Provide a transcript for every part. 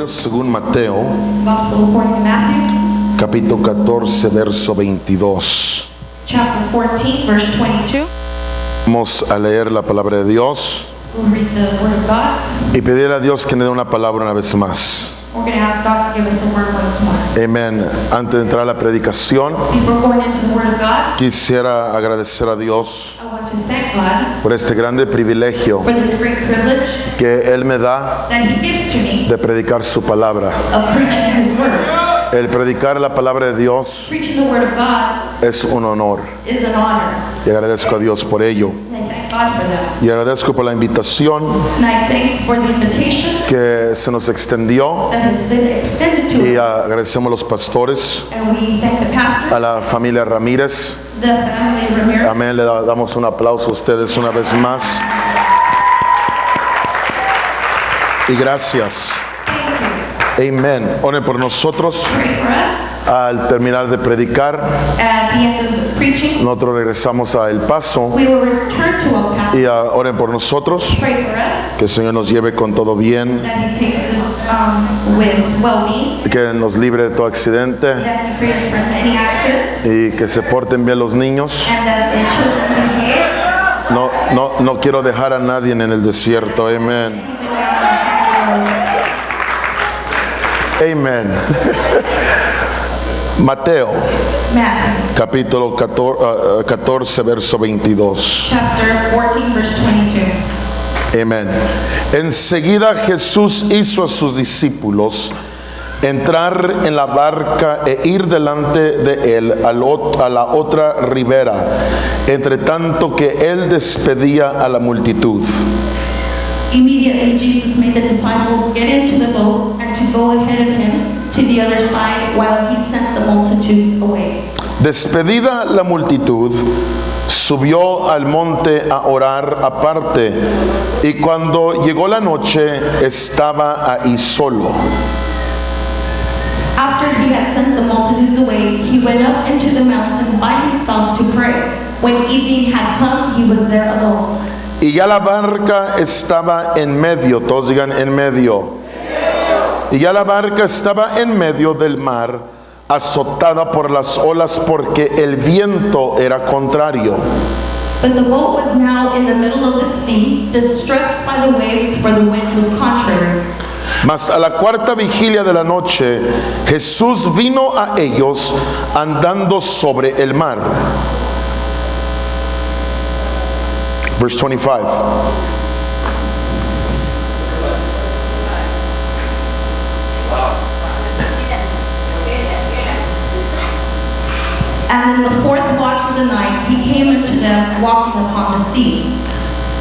Evangelio según Mateo, Gospel according to Matthew, capítulo 14, verso 22. chapter 14, verse 22. Vamos a leer la palabra de Dios We'll read the Word of God. y pedir a Dios que nos dé una palabra una vez más. We're going to ask God to give us the Word once more. Amén. Antes de entrar a la predicación, Before going into the Word of God, quisiera agradecer a Dios I want to thank God por este grande privilegio for this great privilege que Él me da that He gives to me de predicar su palabra. of preaching His Word. El predicar la palabra de Dios Preaching the Word of God es un honor is an honor. y agradezco a Dios por ello. And I thank God for that. Y agradezco por la invitación And I thank for the invitation que se nos extendió that has been extended to y us. agradecemos a los pastores, And we thank the pastor, a la familia Ramírez. the family Ramirez. Amén. Le damos un aplauso a ustedes una vez más. Y gracias. Amén. Oren por nosotros. Pray for us. Al terminar de predicar, At the end of the preaching, nosotros regresamos a El Paso we will return to El Paso. y oren por nosotros. Pray for us, Que el Señor nos lleve con todo bien, that He takes us with well-being, que nos libre de todo accidente that He frees us from any accident, y que se porten bien los niños. and that the children behave. No quiero dejar a nadie en el desierto. Amén. Amén. Mateo, Matthew, capítulo 14, verso 22. chapter 14, verse 22. Amén. Enseguida Jesús hizo a sus discípulos entrar en la barca e ir delante de él a la otra ribera, entre tanto que él despedía a la multitud. Immediately Jesus made the disciples get into the boat and to go ahead of Him to the other side while He sent the multitudes away. Despedida la multitud, subió al monte a orar aparte, y cuando llegó la noche estaba ahí solo. After He had sent the multitudes away, He went up into the mountain by Himself to pray. When evening had come, He was there alone. Y ya la barca estaba en medio, todos digan en medio. Y ya la barca estaba en medio del mar, azotada por las olas porque el viento era contrario. But the boat was now in the middle of the sea, distressed by the waves, for the wind was contrary. Mas a la cuarta vigilia de la noche, Jesús vino a ellos andando sobre el mar. Verse 25. And in the fourth watch of the night, He came unto them walking upon the sea.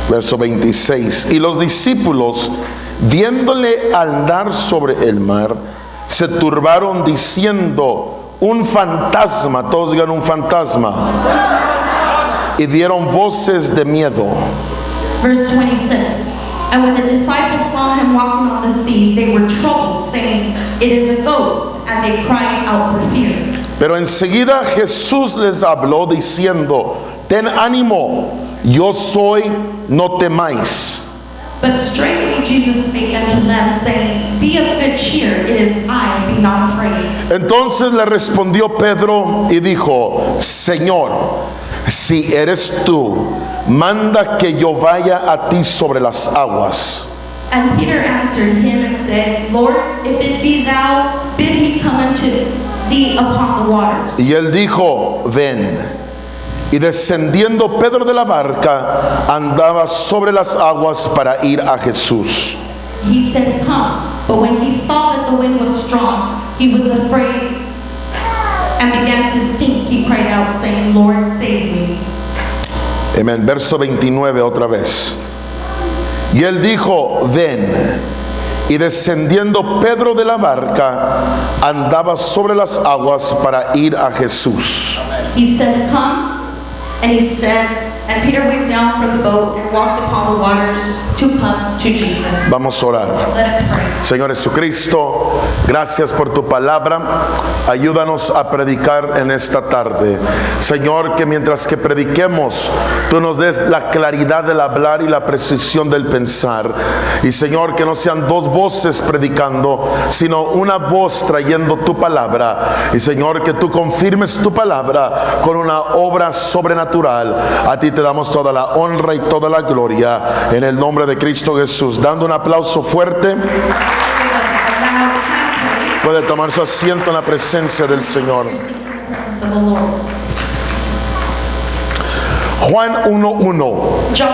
Verso 26. Y los discípulos, viéndole andar sobre el mar, se turbaron diciendo: un fantasma, todos digan un fantasma. Y dieron voces de miedo. Verse 26. And when the disciples saw Him walking on the sea, they were troubled, saying, It is a ghost, and they cried out for fear. Pero enseguida Jesús les habló diciendo: ten ánimo, yo soy, no temáis. But straightway Jesus spake unto them, saying, Be of good cheer, it is I, be not afraid. Entonces le respondió Pedro y dijo: Señor, si eres tú, manda que yo vaya a ti sobre las aguas. And Peter answered him and said, Lord, if it be thou, bid me come unto thee upon the waters. Y él dijo: ven. Y descendiendo Pedro de la barca, andaba sobre las aguas para ir a Jesús. He said, Come. But when he saw that the wind was strong, he was afraid and began to sink. He cried out, saying, Lord, save me. Amén. Verso 29 otra vez. Y él dijo: ven. Y descendiendo Pedro de la barca, andaba sobre las aguas para ir a Jesús. He said, Come. And he said, and Peter went down from the boat and walked upon the waters to come to Jesus. Vamos a orar. Let us pray. Señor Jesucristo, gracias por tu palabra. Ayúdanos a predicar en esta tarde. Señor, que mientras que prediquemos, tú nos des la claridad del hablar y la precisión del pensar. Y Señor, que no sean dos voces predicando, sino una voz trayendo tu palabra. Y Señor, que tú confirmes tu palabra con una obra sobrenatural. A ti te damos toda la honra y toda la gloria en el nombre de Cristo Jesús. Dando un aplauso fuerte. Puede tomar su asiento en la presencia del Señor. Juan 1:1 John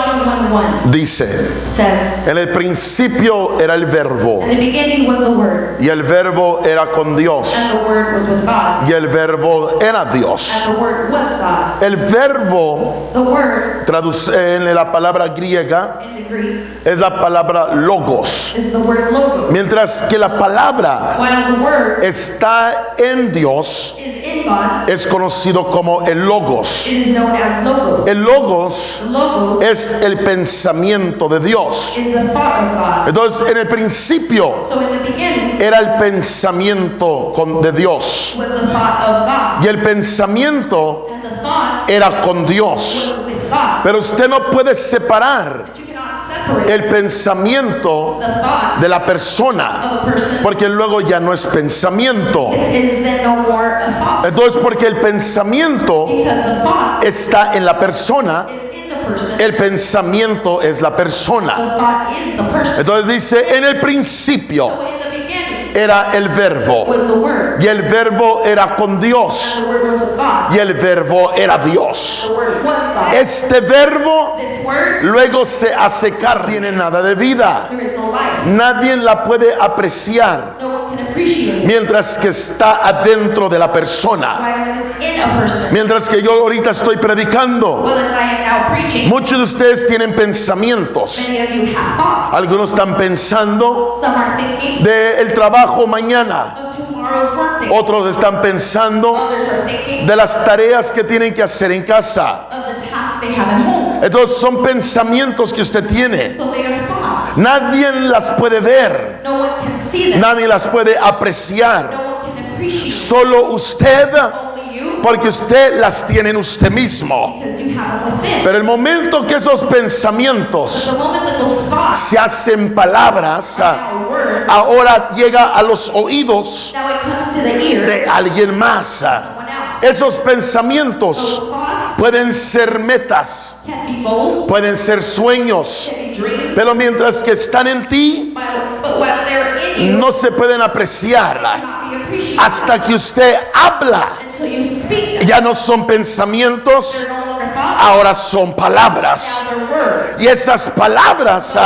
1:1 dice: says, en el principio era el verbo, in the beginning was the Word, y el verbo era con Dios, and the Word was with God, y el verbo era Dios. and the Word was God. El verbo, The Word, en la palabra griega, in the Greek, es la palabra logos, is the word logos, mientras que la palabra while the Word está en Dios, is in God, es conocido como el logos. it is known as logos. El logos The logos es el pensamiento de Dios. is the thought of God. Entonces, en el principio So in the beginning era el pensamiento de Dios, was the thought of God, y el pensamiento and the thought era con Dios. was with God. Pero usted no puede separar But you cannot separate el pensamiento the thought de la persona, of a person. porque luego ya no es pensamiento. It is then no more a thought, Entonces, porque el pensamiento because the thought está en la persona, is in the person. el pensamiento es la The persona. thought is the person. Entonces dice: en el principio So in the beginning era el verbo, was the Word, y el verbo era con Dios, and the Word was with God. y el verbo era Dios. The Word was God. Este verbo This Word, luego se hace carne, no tiene nada de vida. there is no life. Nadie la puede apreciar No one can appreciate it mientras que está adentro de la persona. while it is in a person. Mientras que yo ahorita estoy predicando, Well, as I am now preaching, muchos de ustedes tienen pensamientos. many of you have thoughts. Algunos están pensando Some are thinking del trabajo mañana. of tomorrow's work day. Otros están pensando Others are thinking de las tareas que tienen que hacer en casa. of the tasks they have at home. Entonces son pensamientos que usted tiene. So they are thoughts. Nadie las puede ver, No one can see them. nadie las puede apreciar. No one can appreciate Solo usted, only you, porque usted las tiene en usted mismo. because you have them within. Pero el momento que esos pensamientos The moment that those thoughts se hacen palabras, are words, ahora llega a los oídos now it comes to the ear de alguien más. someone else. Esos pensamientos Those thoughts pueden ser metas, can be goals, pueden ser sueños, can be dreams, pero mientras que están en ti, but while they're in you, no se pueden apreciar. cannot be appreciated Hasta que usted habla, until you speak them. ya no son pensamientos, They're no longer thoughts, ahora son palabras. now they're words. Y esas palabras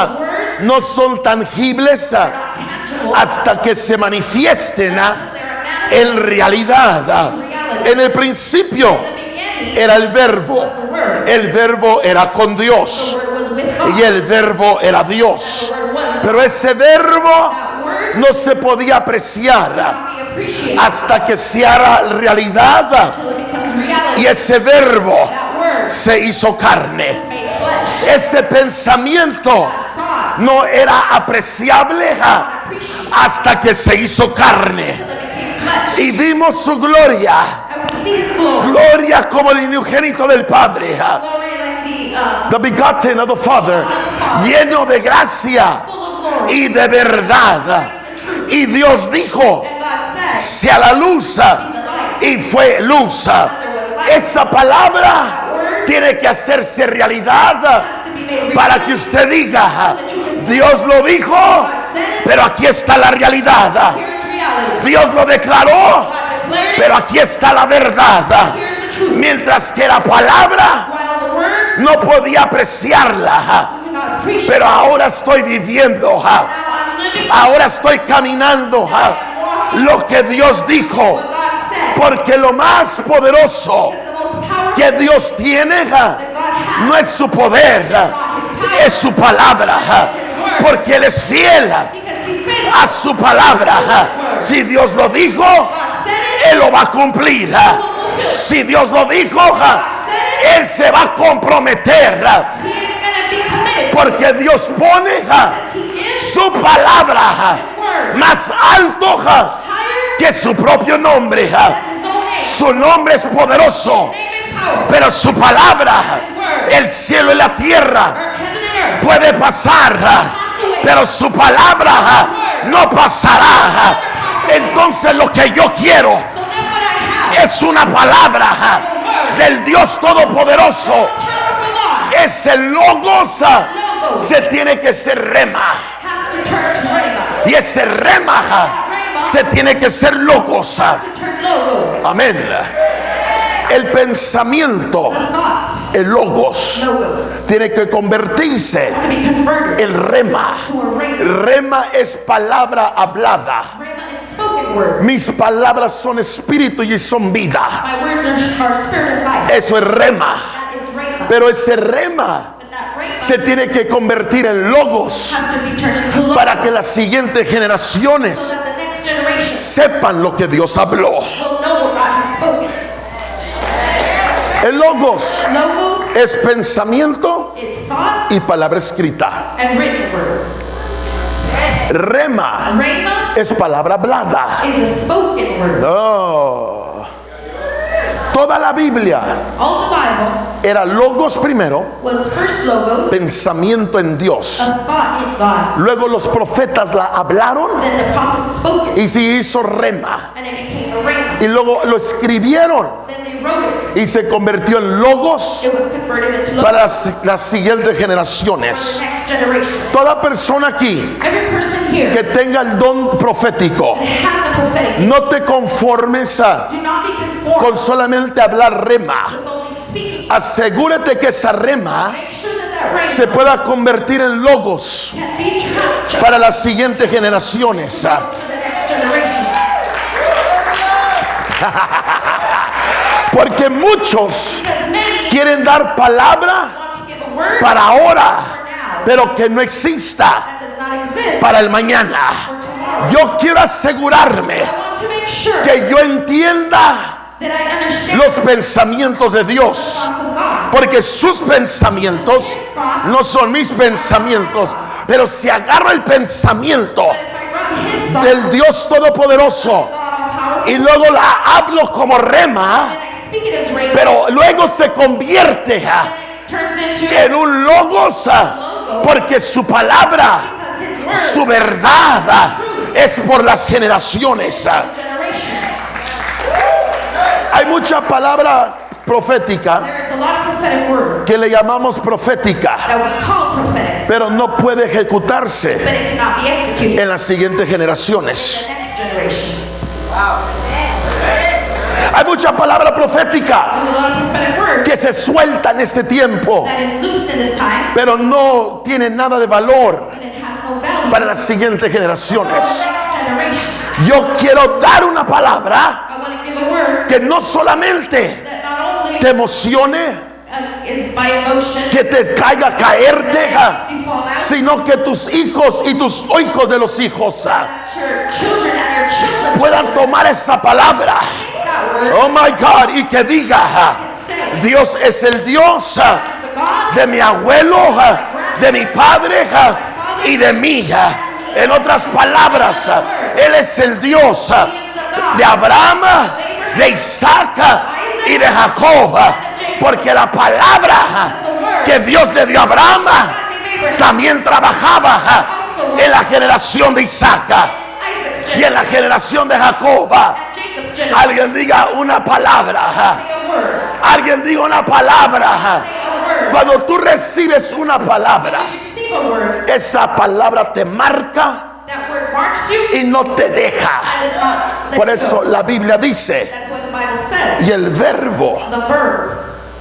no son tangibles Not tangible, hasta que se manifiesten they're en realidad. En el principio in the beginning, era el verbo, the word. el verbo era con The Dios word was with God. y el verbo era Dios. The word was Pero ese verbo that word no se podía apreciar cannot be appreciated hasta que se haga realidad, until it becomes reality. y ese verbo That word se hizo carne. made flesh. Ese pensamiento Thoughts no era apreciable appreciated hasta que se hizo carne until it became flesh. y vimos su gloria, And we see His glory. gloria como el unigénito del Padre, Glory like the begotten of the Father, lleno de gracia full of glory. y de verdad. Y Dios dijo: And God said, sea la luz, y fue luz. Esa palabra tiene que hacerse realidad to be made para que usted diga: Dios lo dijo, pero aquí está la realidad. Here's reality. Dios lo declaró, God declared it. pero aquí está la verdad. Here's the truth. Mientras que la palabra While the word no podía apreciarla, you cannot appreciate. pero ahora estoy viviendo, Now I'm living ahora estoy caminando lo que Dios dijo, what God said. porque lo más poderoso The most powerful que Dios tiene that God has no es su poder, es su palabra, porque Él es fiel because He's faithful. a su palabra. Si Dios lo dijo, God said it. Él lo va a cumplir. Si Dios lo dijo, God said it. Él se va a comprometer. He is going to be committed. Porque Dios pone Because He gives su palabra His word más alto higher que su propio nombre. than His own name. Su nombre es poderoso, His name is powerful. pero su palabra, His word, el cielo y la tierra heaven and earth, puede pasar, pero su palabra no pasará. Entonces lo que yo quiero so then what I have, es una palabra del Dios Todopoderoso. powerful God, Ese logos se tiene que ser rema, has to turn to rhema. y ese rema se tiene que ser logos. To turn logos. Amén. El pensamiento, The thoughts, el logos, logos, tiene que convertirse to be converted en rema. to a rhema. Rema es palabra hablada. Rhema is spoken word. Mis palabras son espíritu y son vida. My words are spirit and life. Eso es rema. That is rhema. Pero ese rema But that rhema se tiene que convertir en logos has to be turned into logos para que las siguientes generaciones so that the next generation sepan lo que Dios habló. will know what God has spoken. El logos Logos es pensamiento is thoughts y palabra escrita. and written word. Rema Rhema es palabra hablada. is a spoken word. No. Toda la Biblia All the Bible era logos primero, was first logos, pensamiento en Dios. a thought in God. Luego los profetas la hablaron Then the prophets spoke it, y se hizo rema. and it became a rhema. Y luego lo escribieron Then they wrote it. y se convirtió en logos It was converted into logos para las siguientes for generaciones. the next generation. Toda persona aquí Every person here que tenga el don profético, that has a prophetic, no te conformes do not be conformed con solamente hablar rema. with only speaking. Asegúrate que esa rema Make sure that that se rhema pueda convertir en logos can be trapped para las siguientes generaciones. for the next generation. Porque muchos Because many quieren dar palabra want to give a word para ahora, for now pero que no exista that does not exist para el mañana. for tomorrow. Yo quiero asegurarme I want to make sure que yo entienda that I understand los pensamientos de the Dios, thoughts of God. porque sus pensamientos no son mis pensamientos, pero si agarro el pensamiento If I grab His thought, del Dios Todopoderoso God all-powerful, y luego la hablo como rema, and I speak it as rhema, pero luego se convierte then it turns into en un logos, porque su palabra, because His word su verdad es por las generaciones. generations. Hay mucha palabra profética There is a lot of prophetic word que le llamamos profética, that we call prophetic, pero no puede ejecutarse but it cannot be executed en las siguientes generaciones. in the next generations. Hay mucha palabra profética There's a lot of prophetic word que se suelta en este tiempo, that is loosed in this time, pero no tiene nada de valor and it has no value para las siguientes for the generaciones. next generation. Yo quiero dar una palabra I want to give a word que no solamente that not only te emocione, is by emotion, que te caiga a caerte, that makes you fall out, sino que tus hijos y tus hijos de los hijos that your children and your children puedan tomar esa palabra, take that word oh my God, y que diga, and say, Dios es el Dios the God de mi abuelo, de mi padre y de mí. En otras palabras, Él es el Dios de Abraham, de Isaac y de Jacob, porque la palabra que Dios le dio a Abraham también trabajaba en la generación de Isaac Isaac's y en la generación de Jacob. Jacob's generation. Alguien diga una palabra. Say a word. Alguien diga una palabra. Say a word. Cuando tú recibes una palabra, You receive a word. esa palabra te marca That word marks you. y no te deja. That does not let Por you eso go. la Biblia dice, That's what the Bible says. y el verbo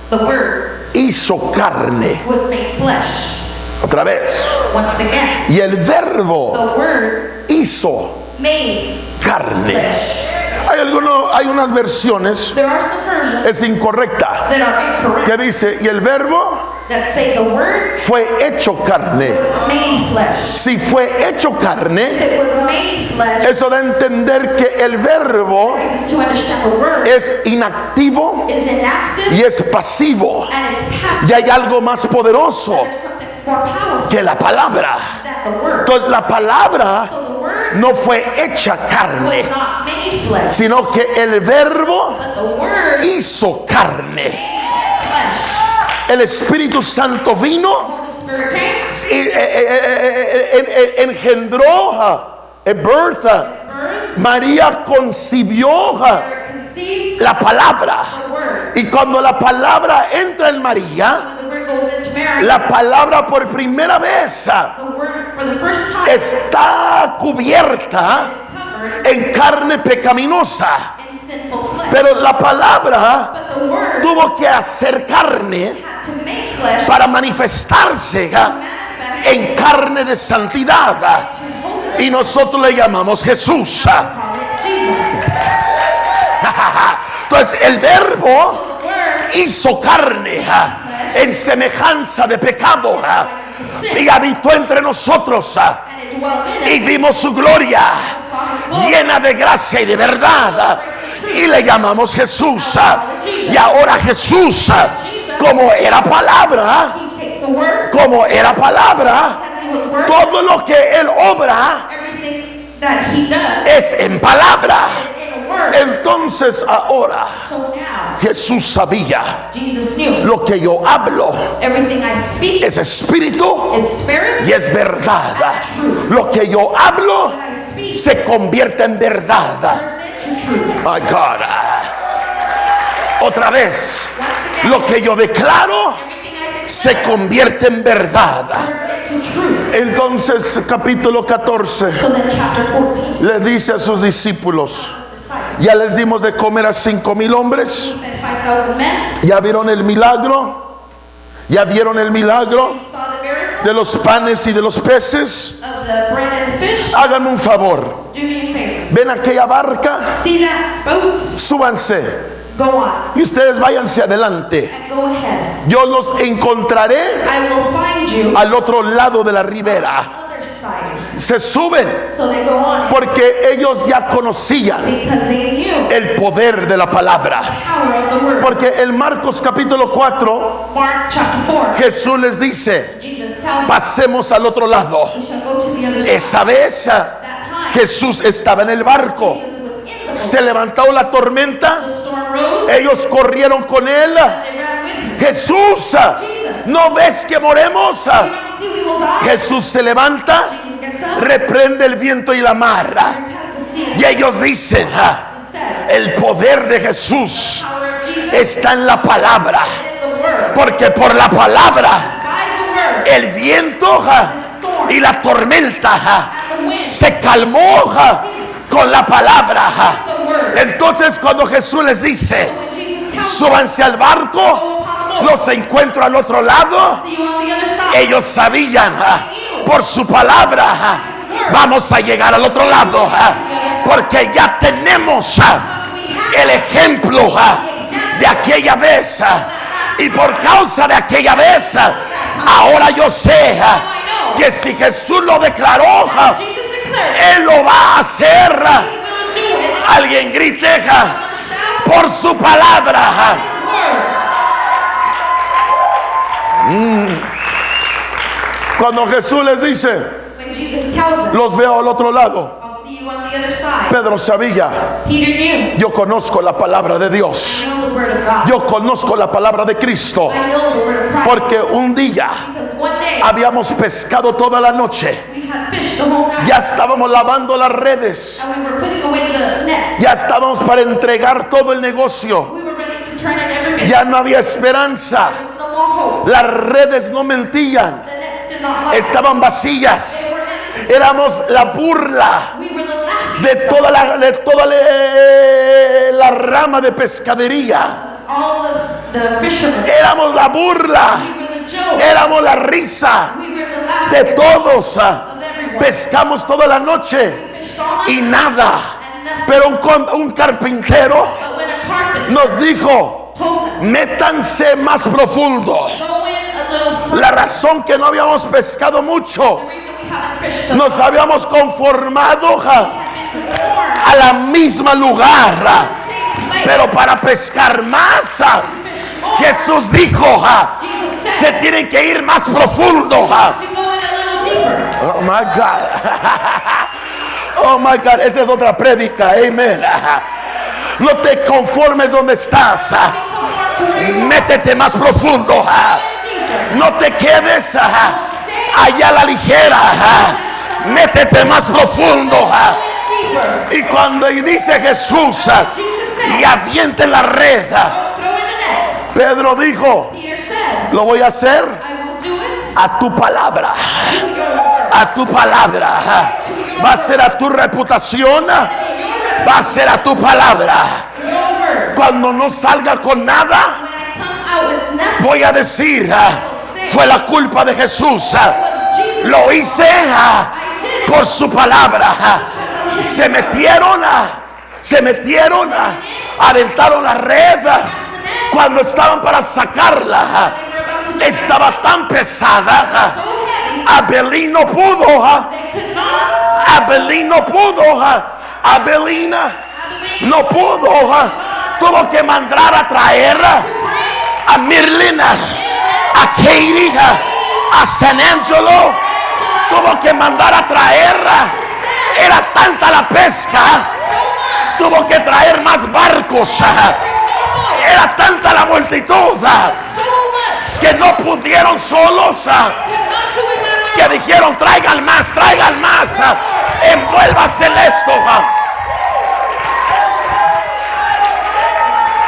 The word hizo carne. was made flesh. Otra vez. Once again, Y el verbo the word hizo made carne. flesh. Hay unas versiones, There are some versions es incorrecta, that are incorrect que dice, y el verbo that say the word fue hecho carne. was made flesh. Si fue hecho carne, It was made flesh. eso da a entender que el verbo Is to understand the word es inactivo is inactive y es pasivo. and it's passive. Y hay algo más poderoso There's something more powerful que la palabra. that the word, Entonces la palabra so the word no fue hecha carne, was not made flesh, sino que el verbo but the word hizo carne. made flesh. El Espíritu Santo vino Holy Spirit came, y engendró, birth, birth, María concibió conceived la palabra. the word. Y cuando la palabra entra en María, When the word goes into Mary, la palabra por primera vez the word for the first time está cubierta is covered en carne pecaminosa. in sinful flesh. Pero la palabra But the word tuvo que hacer carne had to make flesh para manifestarse to manifest en carne de santidad. to holiness. Y nosotros le llamamos Jesús. Call it Jesus. Entonces el verbo The word hizo carne en semejanza de pecado y habitó entre nosotros and it dwelt in y us. vimos su gloria Saw his glory. llena de gracia y de verdad y le llamamos Jesús. Y ahora Jesús, como era palabra, He takes the word como era palabra, as he was word. todo lo que él obra Everything that he does es en palabra. is in a word. Entonces ahora So now Jesús sabía, Jesus knew lo que yo hablo everything I speak es espíritu is spirit. y es verdad. Lo que yo hablo What I speak se convierte en verdad. turns into truth. My God. Otra vez, Once again, lo que yo declaro everything I se convierte en verdad. turns into truth. Entonces, capítulo 14, So then chapter 14, le dice a sus discípulos, his disciples, ya les dimos de comer a 5,000 hombres, fed 5,000 men. ya vieron el milagro, ya vieron el milagro You saw the miracle de los panes y de los peces. of the bread and the fish. Háganme un favor, Do me a favor. ven aquella barca, See that boat? súbanse Go on y ustedes váyanse adelante. and go ahead. Yo los encontraré I will find you al otro lado de la ribera. other side. Se suben So they go on porque ellos ya conocían because they knew the el poder de la palabra. power of the word. Porque en Marcos capítulo 4 Mark chapter 4, Jesús les dice, Jesus tells us pasemos al otro lado. we shall go to the other side. Esa vez That time, Jesús estaba en el barco. Jesus was in the boat. Se levantó la tormenta. The storm rose. Ellos corrieron con él. They ran with him. Jesús, ¿no ves que moremos? You don't see we will die. Jesús se levanta, Jesus gets up. reprende el viento y la mar. Past the sea. Y ellos dicen, He says, el poder de Jesús power of Jesus está en la palabra. in the word. Porque por la palabra By the word, el viento y la tormenta se calmó con la palabra. the word. Entonces cuando Jesús les dice, When Jesus tells súbanse al barco, los encuentro al otro lado, you on the other side, ellos sabían por su palabra, vamos a llegar al otro lado, porque ya tenemos el ejemplo de aquella vez, y por causa de aquella vez, ahora yo sé que si Jesús lo declaró, Jesus declared, Él lo va a hacer. He will do it. Alguien grite Shout por su palabra. His word. Cuando Jesús les dice, When Jesus tells them, los veo al otro lado, I'll see you on the other side. Pedro sabía, Peter knew. yo conozco la palabra de Dios, I know the word of God. yo conozco la palabra de Cristo, I know the word of Christ. porque un día Because one day habíamos pescado toda la noche, we had fished the whole night. ya estábamos lavando las redes, And we were putting away the nets. ya estábamos para entregar todo el negocio, We were ready to turn in every business. ya no había esperanza, There was no more hope. las redes no mentían, The nets did not lie. estaban vacías, They were empty. éramos la burla We were the laughing de stock. toda la rama de pescadería. All of the fishermen. Éramos la burla, We were the joke. éramos la risa We were the laughing de todos. of everyone. Pescamos toda la noche We fished all y night nada. and nothing. Pero un carpintero But when a carpenter nos dijo, told us, métanse más profundo. go in a little further. La razón que no habíamos pescado mucho, The reason we haven't fished so nos habíamos conformado had been conformed a la misma lugar. to the same place. Pero para pescar más, Fish more. Jesús dijo, Jesus se said, tienen que ir más profundo. to go in a deeper. Oh my God. Oh my God, esa es otra prédica. Amén. No te conformes donde estás. Be conformed to where you are. Métete más profundo. Deeper. No te quedes allá a la ligera. Métete más profundo. Deeper. Y cuando dice Jesús, Jesus said, y aviente la red, throw in the nets. Pedro dijo, Peter said, lo voy a hacer I will do it a tu palabra. to your word. A tu palabra. Va a ser a tu reputación. Va a ser a tu palabra. Your word. Cuando no salga con nada, When I come out with nothing, voy a decir, fue la culpa de Jesús. it was Jesus. Lo hice por su palabra. Se metieron, aventaron la red. Cuando estaban para sacarla, estaba tan pesada. So heavy, Abelín no pudo. they could not. Abelín no pudo. Abelina no pudo. Tuvo que mandar a traer a Mirlina, a Katie, a San Angelo. Tuvo que mandar a traer. Era tanta la pesca. Tuvo que traer más barcos. Era tanta la multitud So much. que no pudieron solos. Could not do it by Que dijeron, traigan más, envuélvase en esto.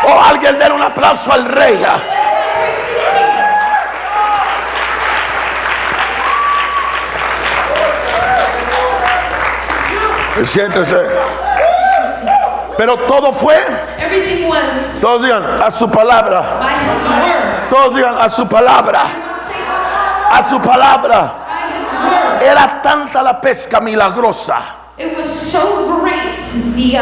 Oh, alguien den un aplauso al rey. Siéntese. Pero todo fue, Everything was todos digan, a su palabra. by His word. Todos digan, a su palabra. Say A su palabra. by His word. Era tanta la pesca milagrosa. It was so great. The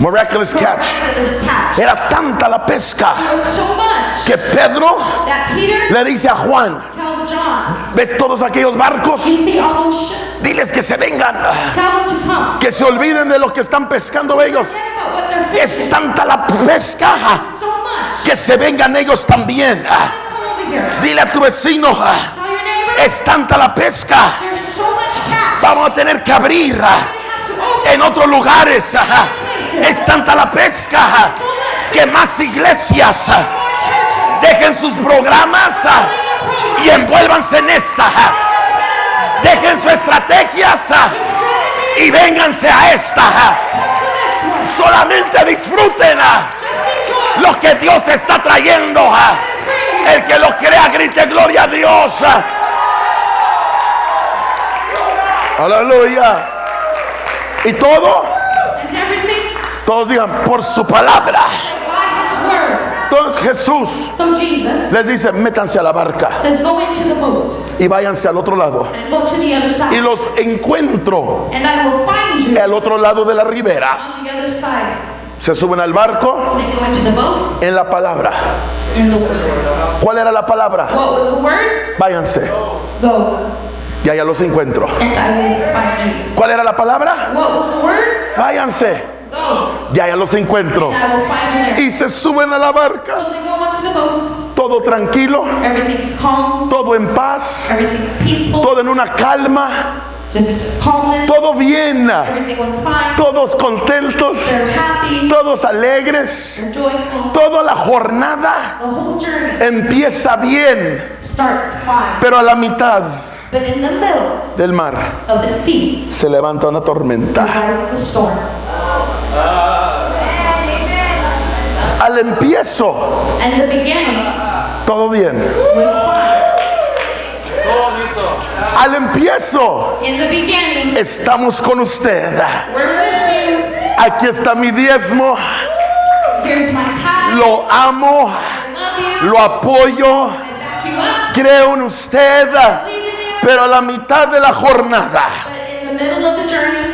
Miraculous catch. miraculous catch. Era tanta la pesca It was so much que Pedro that Peter le dice a Juan, tells John, ¿ves todos aquellos barcos? "You see all those ships? Diles que se vengan, Tell them to come. que se olviden de lo que están pescando ellos. Forget about what they're fishing. Es tanta la pesca So much. que se vengan ellos también. Come over here. Dile a tu vecino, Tell your neighbor. es tanta la pesca, There's so much catch. vamos a tener que abrir We have to open en otros lugares. Es tanta la pesca que más iglesias more churches. dejen sus programas y envuélvanse en esta. Dejen sus estrategias y vénganse a esta. Solamente disfruten Just enjoy. lo que Dios está trayendo. El que lo crea grite gloria a Dios. Aleluya. Y todo, And everything todos digan por su palabra. by His word. Entonces Jesús So Jesus les dice, métanse a la barca says, "Go into the boat y váyanse al otro lado. and go to the other Y side, los encuentro and I will find you al otro lado de la ribera. on the other side." Se suben al barco They go into the boat en la palabra. in the word. ¿Cuál era la palabra? What was the word? Váyanse. Go, Y allá los encuentro. and I will find you. ¿Cuál era la palabra? What was the word? Váyanse. Go, Y allá los encuentro. and I will find you there. Y se suben a la barca. So they go onto the boat. Todo tranquilo, Everything's calm. todo en paz, Everything's peaceful. todo en una calma, Just calmness. todo bien. Everything was fine. Todos contentos, They're happy. todos alegres. They're joyful. Toda la jornada The whole journey empieza bien, starts fine. pero a la mitad But in the middle del mar of the sea se levanta una tormenta. rises a storm. Al empiezo, And the beginning todo bien. was fine. Al empiezo, In the beginning, estamos con usted. we're with you. Aquí está mi diezmo, Here's my tithe. lo amo, I love you. lo apoyo, I back you up. creo en usted, Believe in you. pero a la mitad de la jornada But in the middle of the journey,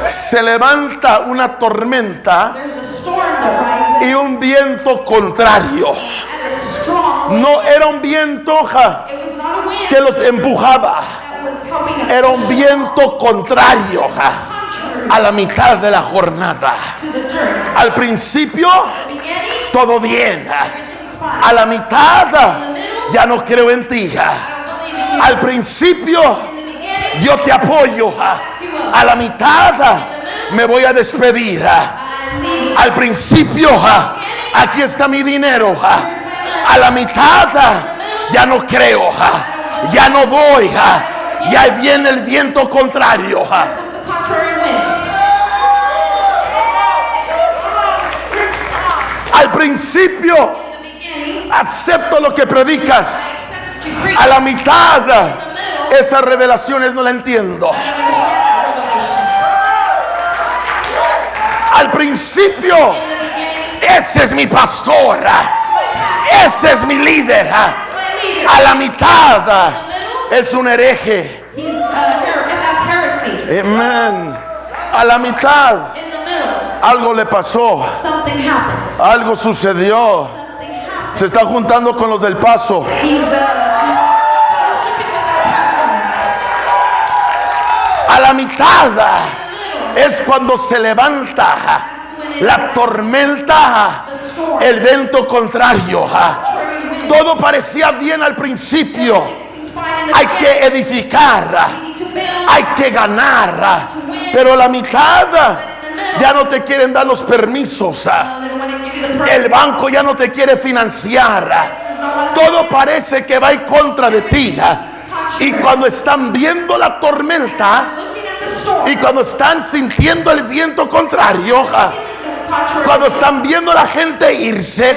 se levanta una tormenta there's a storm that rises y un viento contrario. and a strong. No era un viento It was not a wind que los empujaba, that was helping us. era un viento contrario Contrary a la mitad de la jornada. to the journey. Al principio, The beginning, todo bien. everything's fine. A la mitad, In the middle, ya no creo en ti. I don't believe in Al principio yo te apoyo. A la mitad me voy a despedir. Al principio aquí está mi dinero. A la mitad ya no creo. Ya no doy. Y ahí viene el viento contrario. Al principio acepto lo que predicas. A la mitad esas revelaciones no las entiendo. Al principio ese es mi pastor, ese es mi líder. A la mitad es un hereje. Amén. A la mitad algo le pasó, algo sucedió. Se está juntando con los del Paso. A la mitad es cuando se levanta la tormenta, el viento contrario. Todo parecía bien al principio. Hay que edificar, hay que ganar, pero a la mitad ya no te quieren dar los permisos. El banco ya no te quiere financiar. Todo parece que va en contra de ti. Y cuando están viendo la tormenta y cuando están sintiendo el viento contrario, cuando están viendo a la gente irse,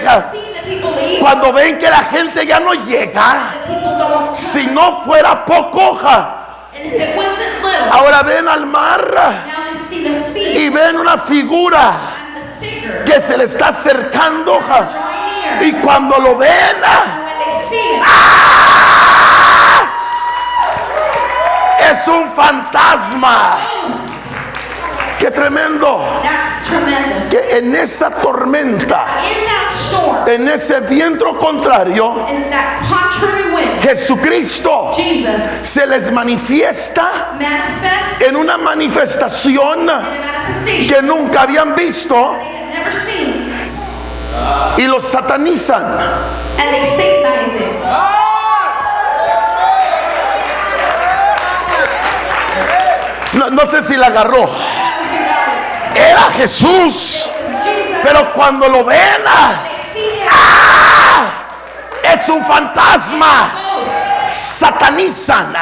cuando ven que la gente ya no llega, si no fuera poco, ahora ven al mar y ven una figura que se le está acercando. Y cuando lo ven, es un fantasma. Qué tremendo. Que en esa tormenta, en ese viento contrario, Jesucristo se les manifiesta en una manifestación que nunca habían visto y los satanizan. No sé si la agarró. Era Jesús, pero cuando lo ven, es un fantasma. Satanizan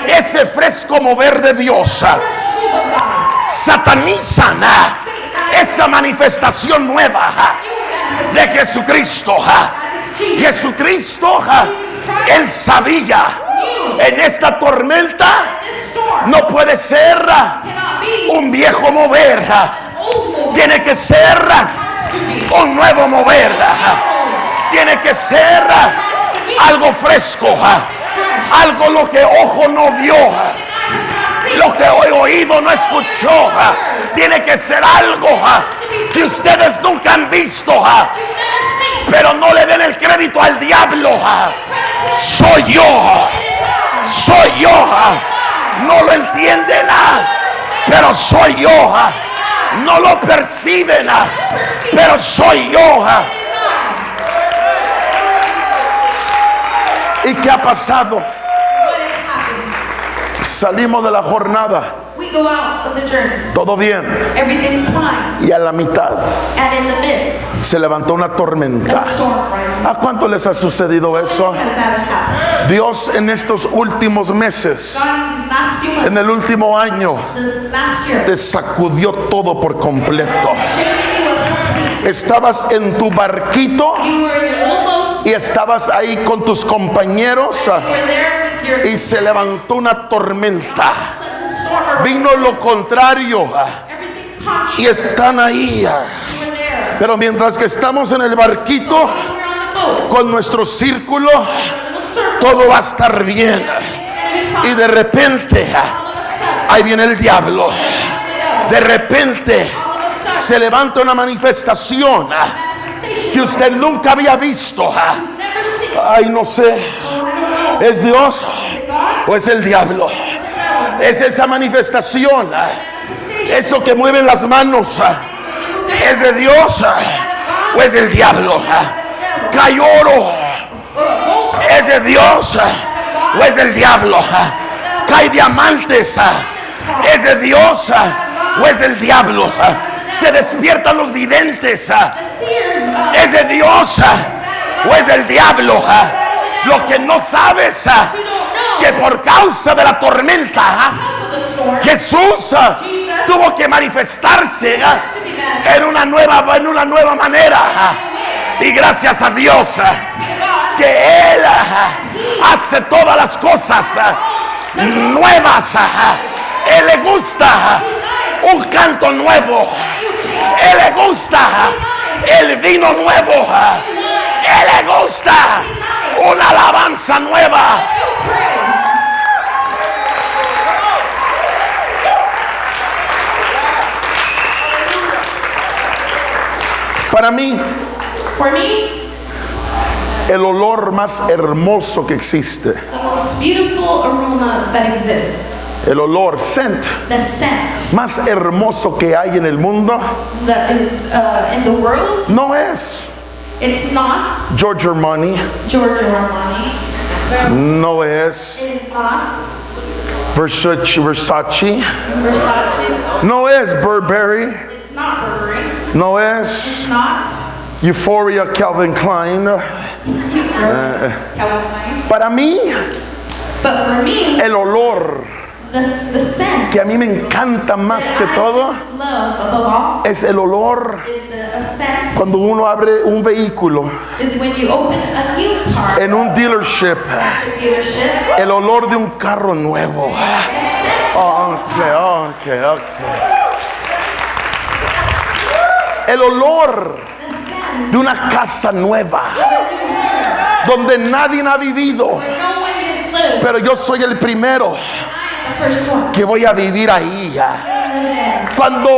ese fresco mover de Dios. Satanizan esa manifestación nueva de Jesucristo. Jesucristo, Él sabía, en esta tormenta no puede ser un viejo mover, tiene que ser un nuevo mover, tiene que ser algo fresco, algo lo que ojo no vio, lo que oído no escuchó. Tiene que ser algo que ustedes nunca han visto, pero no le den el crédito al diablo. Soy yo, soy yo. No lo entienden, pero soy yo. No lo perciben, pero soy yo. ¿Y qué ha pasado? Salimos de la jornada, todo bien, y a la mitad se levantó una tormenta. ¿A cuánto les ha sucedido eso? Dios en estos últimos meses, en el último año, te sacudió todo por completo. Estabas en tu barquito y estabas ahí con tus compañeros y se levantó una tormenta. Vino lo contrario y están ahí. Pero mientras que estamos en el barquito con nuestro círculo, todo va a estar bien. Y de repente ahí viene el diablo. De repente se levanta una manifestación que usted nunca había visto. Ay, no sé, ¿es Dios o es el diablo? Es esa manifestación, eso que mueven las manos, ¿es de Dios o es del diablo? Cae oro, ¿es de Dios o es del diablo? Cae diamantes, ¿es de Dios o es del diablo? Se despiertan los videntes, ¿es de Dios o es del diablo? Lo que no sabes, que por causa de la tormenta, Jesús tuvo que manifestarse en una nueva manera. Y gracias a Dios que Él hace todas las cosas nuevas. Él le gusta un canto nuevo. Él le gusta el vino nuevo. Él le gusta una alabanza nueva. Para mí, For me, el olor más hermoso que existe, the most beautiful aroma that exists, el olor, scent, the scent más hermoso que hay en el mundo, that is in the world, no es it's not Giorgio Armani, Giorgio Armani, no es it is not Versace, Versace, no es Burberry, it's not Burberry, no es it's not Euphoria, Calvin Klein. Calvin Klein. Para mí, But for me, el olor the scent que a mí me encanta más que todo I just love above all es el olor is the scent cuando uno abre un vehículo is when you open a new car en un dealership, at the dealership. el olor de un carro nuevo. The scent Ok. El olor de una casa nueva donde nadie ha vivido, no one has lived. pero yo soy el primero I am the first one. que voy a vivir ahí. Cuando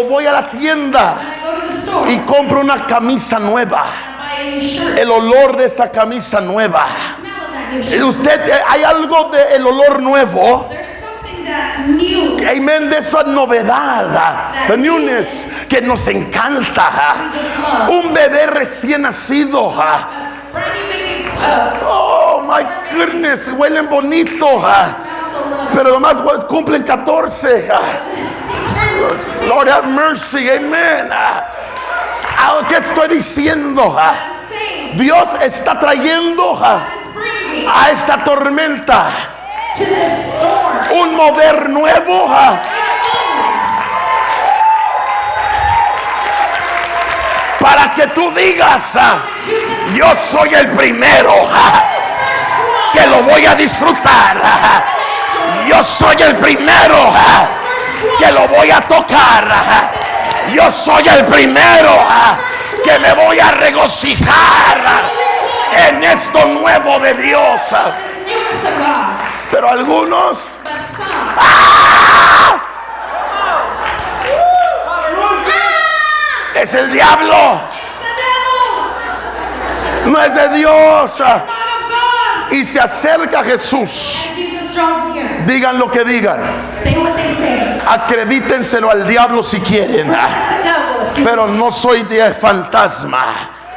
voy a la tienda I go to the store y compro una camisa nueva, and buy a new shirt. el olor de esa camisa nueva, Smell of that new shirt. usted, hay algo del olor nuevo, There's something that new. amén, de esa novedad, the newness, que nos encanta. Un bebé recién nacido, Brand new baby. oh my goodness, huelen bonito, pero además cumplen 14. Lord have mercy, amen. ¿Qué estoy diciendo? I'm saying Dios está trayendo is bringing a esta tormenta to this storm. un mover nuevo, para que tú digas, yo soy el primero que lo voy a disfrutar. Yo soy el primero que lo voy a tocar. Yo soy el primero que me voy a regocijar en esto nuevo de Dios. This newness of God. Pero algunos, But some. es el diablo, It's the devil. no es de Dios. Not of God. Y se acerca a Jesús. And Jesus draws near. Digan lo que digan, Say what they say. acredítenselo al diablo si quieren, The devil. If you pero no soy de fantasma.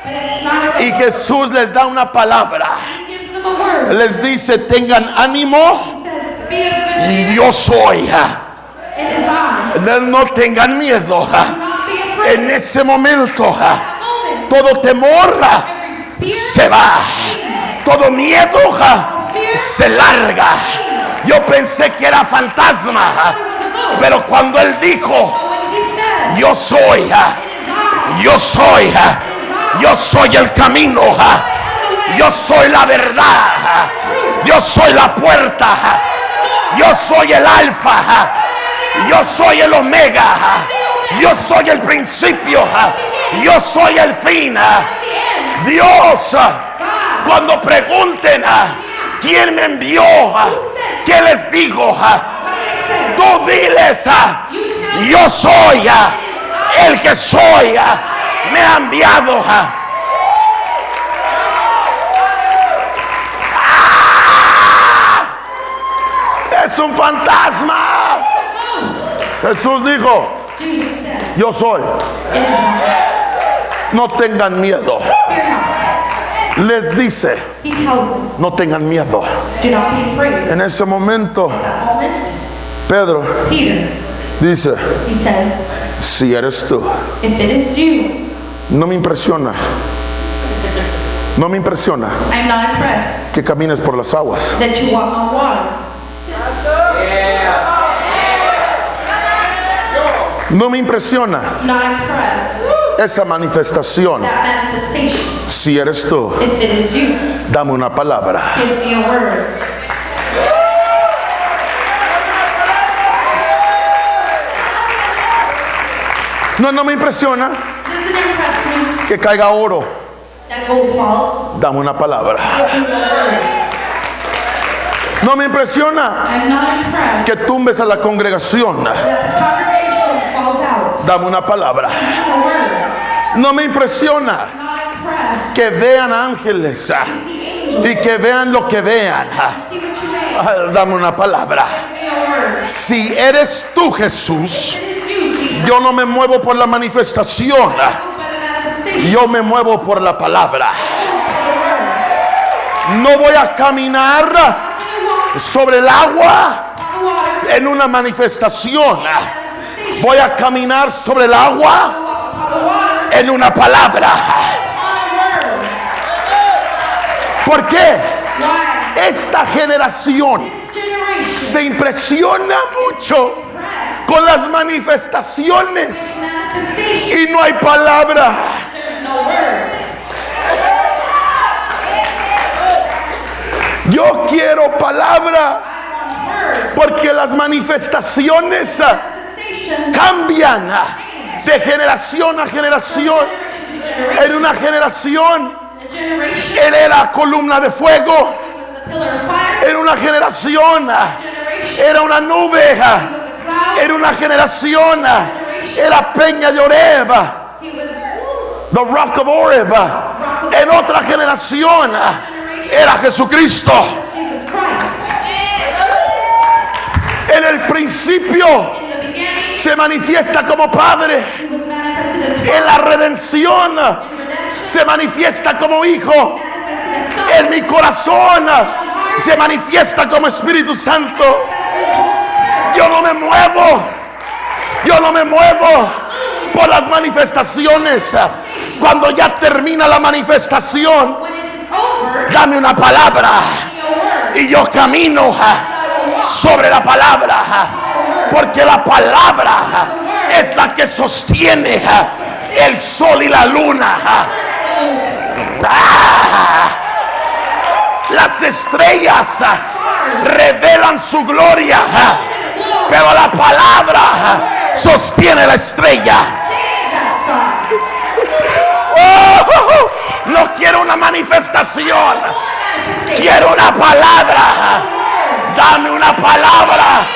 But it's not of Y God. Jesús les da una palabra, He gives them a word. les dice, tengan ánimo, He says, be of good y cheer. yo soy. It is I. No tengan miedo. Do not be afraid. En ese momento, That moment. todo temor Every fear. se va, todo miedo se larga. Yo pensé que era fantasma, Was a ghost. pero cuando Él dijo, But when he said, yo soy, it is I. yo soy el camino, yo soy la verdad, yo soy la puerta, yo soy el alfa, yo soy el omega, yo soy el principio, yo soy el fin. Dios, cuando pregunten quién me envió, ¿qué les digo? Tú diles, yo soy el que soy, me ha enviado. Es un fantasma. Jesús dijo, Jesus said, yo soy. it is I. No tengan miedo. Fear not. les dice, He tells them, no tengan miedo. do not be afraid. En ese momento, That moment, Pedro Peter, dice, he says, si eres tú. if it is you, No me impresiona. No me impresiona I'm not impressed que camines por las aguas. that you walk on water. No me impresiona Not impressed. esa manifestación. That manifestation, Si eres tú, if it is you, dame una palabra. give me a word. No me impresiona Doesn't impress me que caiga oro. that gold falls. Dame una palabra. Give me a word. No me impresiona I'm not impressed que tumbes a la congregación. that the congregation falls out. Dame una palabra. Give me a word. No me impresiona Not impressed. que vean ángeles See angels. y que vean lo que vean. See what you make. Dame una palabra. Give me a word. Si eres tú, Jesús, It is you, Jesus. yo no me muevo por la manifestación, By the manifestation. yo me muevo por la palabra. By the word. No voy a caminar I'm gonna walk sobre el agua on the water. en una manifestación. Manifestation. Voy a caminar sobre el agua Walk upon the water. en una palabra. On a word. ¿Por qué? Why? Esta generación This generation se impresiona mucho press con las manifestaciones manifestation. y no hay palabra. There's no word. Yo quiero palabra Word. porque las manifestaciones Manifestation. cambian de generación a generación. En una generación The generation. él era columna de fuego, He was a pillar of fire. en una generación Generation. era una nube, He was a cloud. en una generación era peña de Oreb, He was the rock of Oreb. En otra generación era Jesucristo. Jesus Christ. En el principio In the beginning, se manifiesta como Padre. he was manifested as En la redención in redemption, se manifiesta como Hijo. manifested as Son, En mi corazón se manifiesta como Espíritu Santo. Yo no me muevo. Yo no me muevo por las manifestaciones. Cuando ya termina la manifestación, when it is over, dame una palabra be a word. y yo camino sobre la palabra, porque la palabra es la que sostiene el sol y la luna. Las estrellas revelan su gloria, pero la palabra sostiene la estrella. Stands that star. Oh, no quiero una manifestación, quiero una palabra. Dame una palabra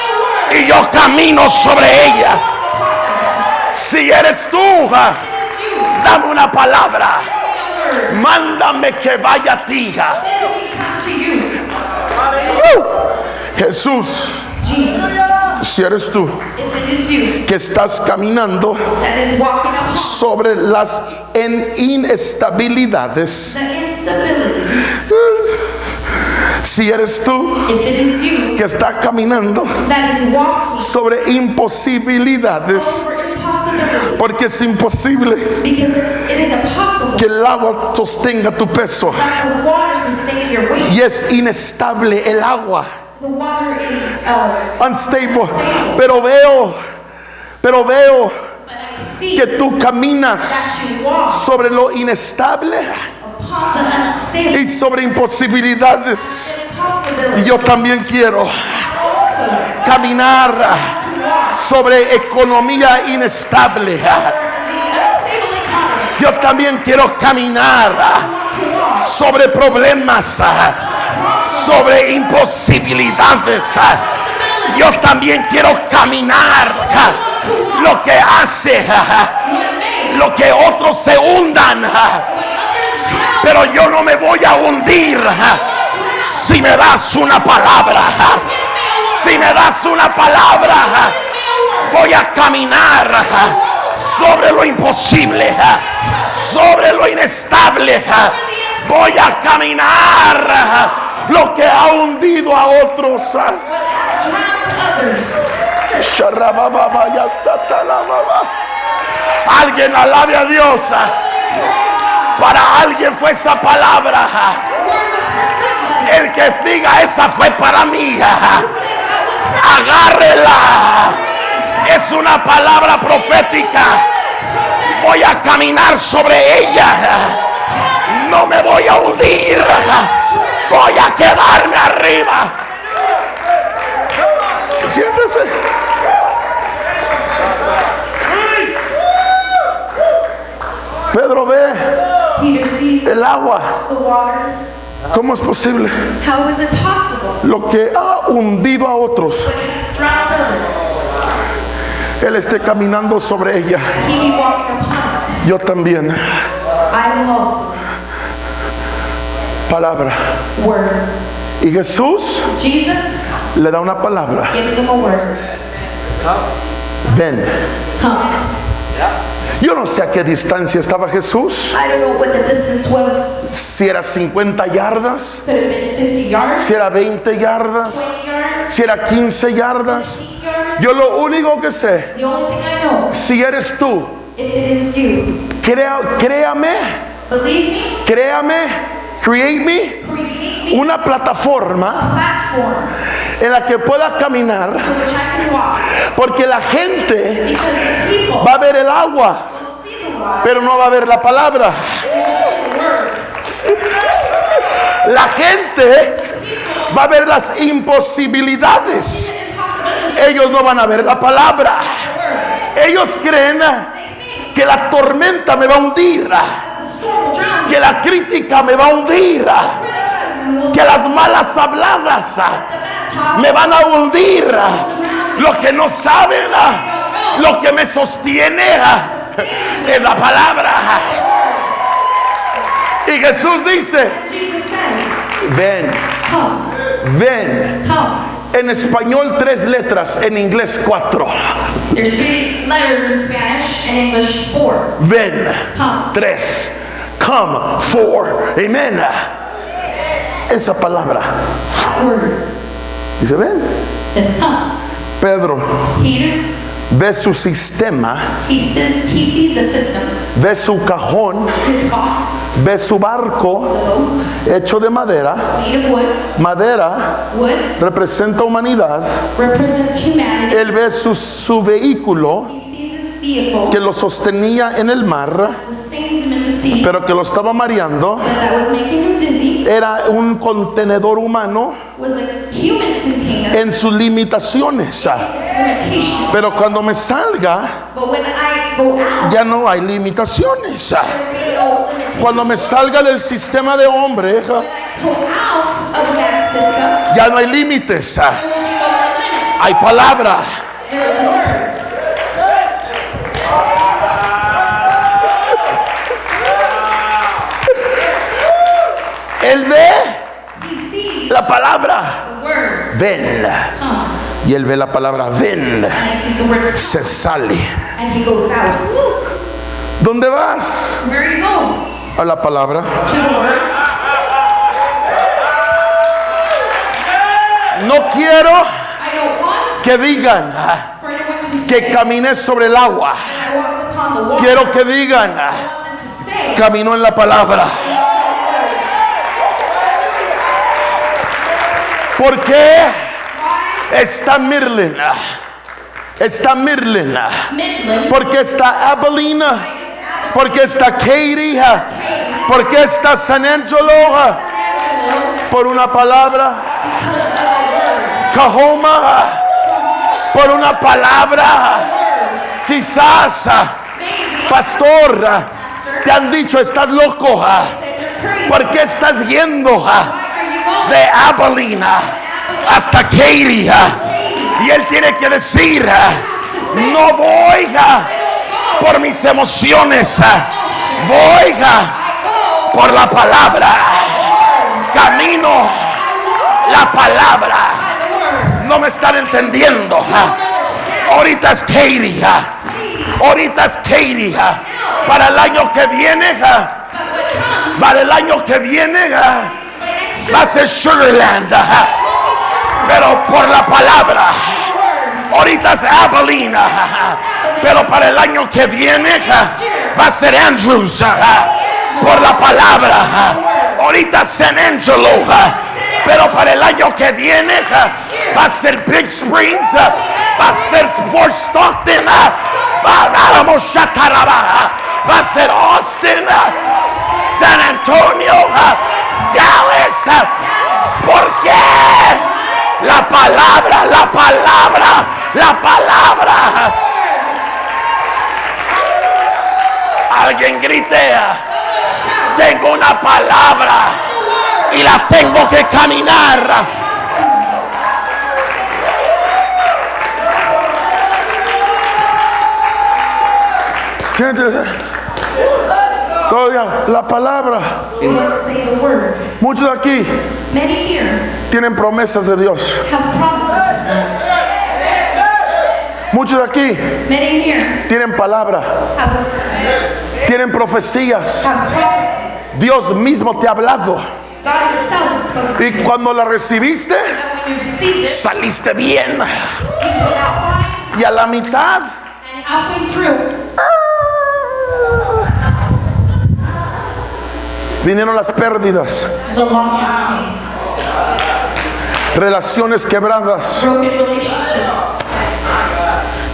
y yo camino sobre ella. Si eres tú, dame una palabra. Mándame que vaya a ti. Come to you. Jesús, Jesus, si eres tú if it is you que estás caminando that is walking upon sobre las inestabilidades, the instability, si eres tú if it is you que está caminando that is walking sobre imposibilidades, over impossibility, porque es imposible because it is impossible que el agua sostenga tu peso that the water sustain your weight. y es inestable el agua, The water is, unstable, pero veo but I see que tú caminas that you walk sobre lo inestable upon the unstable y sobre imposibilidades. impossibility. Y yo también quiero Also, caminar sobre economía inestable. the unstable economy. Yo también quiero caminar To walk sobre problemas, sobre imposibilidades. Yo también quiero caminar lo que hace, lo que otros se hundan, pero yo no me voy a hundir si me das una palabra. Si me das una palabra, voy a caminar sobre lo imposible, sobre lo inestable. Voy a caminar lo que ha hundido a otros. What has drowned others. Sharababa, ya satalababa. Alguien alabe a Dios. Para alguien fue esa palabra. El que diga esa fue para mí. Agárrela. Es una palabra profética. Voy a caminar sobre ella. No me voy a hundir. Voy a quedarme arriba. Siéntese. Pedro ve Peter sees el agua. the water. ¿Cómo es posible? How is it possible? Lo que ha hundido a otros, But it has drowned others. Él esté caminando sobre ella. He be walking upon it. Yo también. I will also. Palabra. Word. Y Jesús Jesus le da una palabra. gives them a word. Ven. Come. Yo no sé a qué distancia estaba Jesús. I don't know what the distance was. Si era 50 yardas, Could have been 50 yards, si era 20 yardas, 20 yards, si era 15 yardas. 15 yards. Yo lo único que sé, The only thing I know, si eres tú, if it is you, créame, believe me, create me create me una plataforma a platform en la que pueda caminar, on which I can walk. porque la gente Because the people va a ver el agua, will see the water, pero no va a ver la palabra. the word. La gente va a ver las imposibilidades. Ellos no van a ver la palabra. Ellos creen que la tormenta me va a hundir, The storm will drown que la crítica me va a hundir, criticism will que las malas habladas the bad talk me van a hundir. Lo que no saben, lo que me sostiene es la palabra. Y Jesús dice, Jesus says, ven, come, ven. come. En español 3 letras, en inglés 4. There's 3 letters in Spanish and English 4. Ven, Come. 3. Come, 4. Amen. Esa palabra. Word Dice, ven. says come. Pedro Peter, ve su sistema, he sees the system. ve su cajón, His box, ve su barco the boat, hecho de madera. made of wood. Madera Wood representa humanidad. represents humanity. Él ve su vehículo He sees his vehicle que lo sostenía en el mar, sustains him in the sea, pero que lo estaba mareando. that was making him dizzy. Era un contenedor humano Was a human container. en sus limitaciones. Its limitation. Pero cuando me salga, But when I go out, ya no hay limitaciones. there be no limitation. Cuando me salga del sistema de hombre, When I go out of that system, ya no hay límites. there will be no more limits. Hay palabra. There is word. Él ve He sees la palabra. the word Ven. come. Y él ve la palabra ven. And he sees the word Se sale. and he goes out. ¿Dónde vas? Where are you going? A la palabra. To the word. No quiero I don't want que digan for anyone to say que caminé sobre el agua. I walked upon the water. Quiero que digan I want them to say caminó en la palabra. ¿Por qué está Mirlen? Está Mirlen. Midland. ¿Por qué está Abilene? ¿Por qué está Katie? ¿Por qué está San Angelo? Por una palabra. Cahoma. Por una palabra. Quizás, pastor, te han dicho estás loco. ¿Por qué estás yendo de Abilene hasta Katy? Y él tiene que decir, no voy por mis emociones, voy por la palabra. Camino la palabra. No me están entendiendo. Ahorita es Katy. Ahorita es Katy. Para el año que viene Para el año que viene va a ser Sugarland, pero por la palabra. Ahorita es Abilene, pero para el año que viene va a ser Andrews, por la palabra. Ahorita es San Angelo, pero para el año que viene va a ser Big Springs, va a ser Fort Stockton, va a ser Austin, San Antonio, Dallas. ¿Por qué? La palabra, la palabra, la palabra. Alguien grite: tengo una palabra y la tengo que caminar. Todavía la palabra. We want to say the word. Muchos de aquí Many here tienen promesas de Dios. have promises. Muchos de aquí Many here tienen palabra, have profecías. promises. Dios mismo te ha hablado. God Himself has spoken. Y cuando la recibiste, And when you received it, saliste bien. you put out fine, Y a la mitad, and halfway through, vinieron las pérdidas, the losses came. relaciones quebradas. Broken relationships.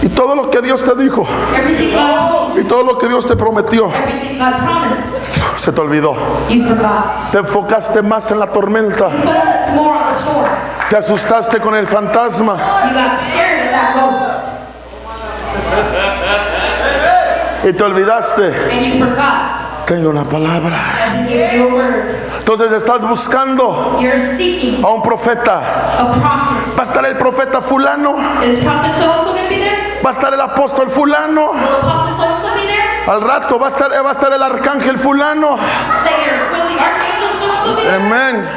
Y todo lo que Dios te dijo, Everything God told you, y todo lo que Dios te prometió, everything God promised, se te olvidó. you forgot. Te enfocaste más en la tormenta. Focused more on the storm. Te asustaste con el fantasma. You got scared of that ghost. Y te olvidaste. And you forgot. Tengo una palabra. And He gave you a word. Entonces estás buscando You're seeking a un profeta. a prophet. Va a estar el profeta fulano. Is prophet so-and-so going to be there? Va a estar el apóstol fulano. Will apostle so-and-so be there? Al rato va a estar el arcángel fulano. There. Will the archangel so-and-so be there? Amén.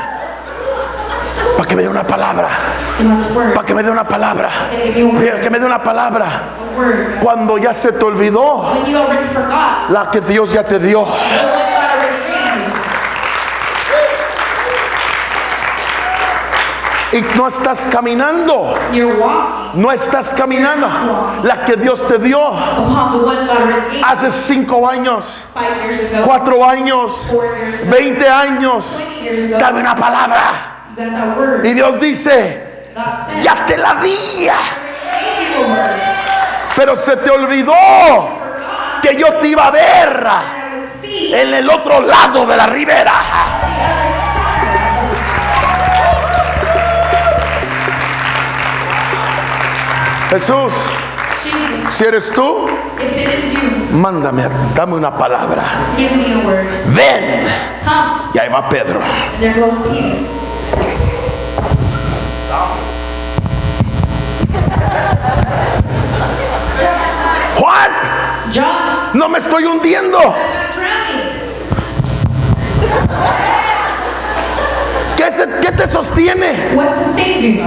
Para que me dé una palabra. And that's word. Para que me dé una palabra. Para que me dé una palabra. A word. Cuando ya se te olvidó When you already forgot. la que Dios ya te dio. The one God already gave you. Y no estás caminando. You're walking No estás caminando. La que Dios te dio upon the one God already gave you. hace 5 años, 5 years ago. 4 años, 4 years ago. 20 años. 20 years ago. Dame una palabra. You got that word. Y Dios dice: God said. ya te la di. Gave you a word. Pero se te olvidó que yo te iba a ver I would see en el otro lado de la ribera. the other side. Jesús, Jesus, si eres tú, if it is you, mándame, dame una palabra. give me a word. Ven. Come. Y ahí va Pedro. There goes Peter. Juan, John, no me estoy hundiendo. I'm not drowning. ¿Qué te sostiene? What sustains you?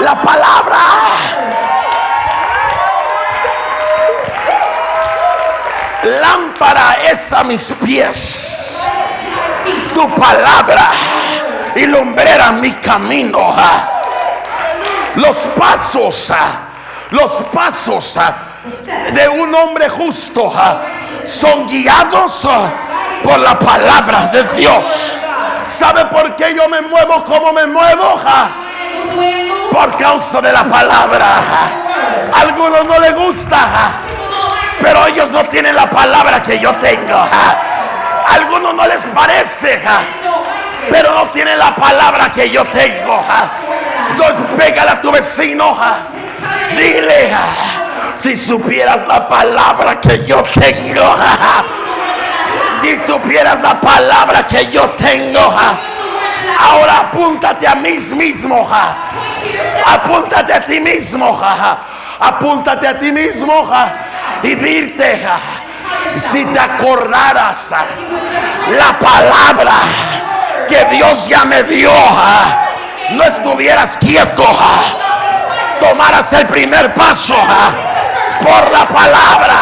La palabra. Lámpara es a mis pies tu palabra y lumbrera mi camino. Los pasos de un hombre justo son guiados por la palabra de Dios. ¿Sabe por qué yo me muevo como me muevo? Por causa de la palabra. A algunos no les gusta, pero ellos no tienen la palabra que yo tengo. A algunos no les parece, pero no tienen la palabra que yo tengo. Entonces pégale a tu vecino. Dile: si supieras la palabra que yo tengo. Si supieras la palabra que yo tengo. Ahora apúntate a mí mismo. Apúntate a ti mismo. Apúntate a ti mismo. Y dirte: si te acordaras la palabra que Dios ya me dio, no estuvieras quieto, tomaras el primer paso por la palabra.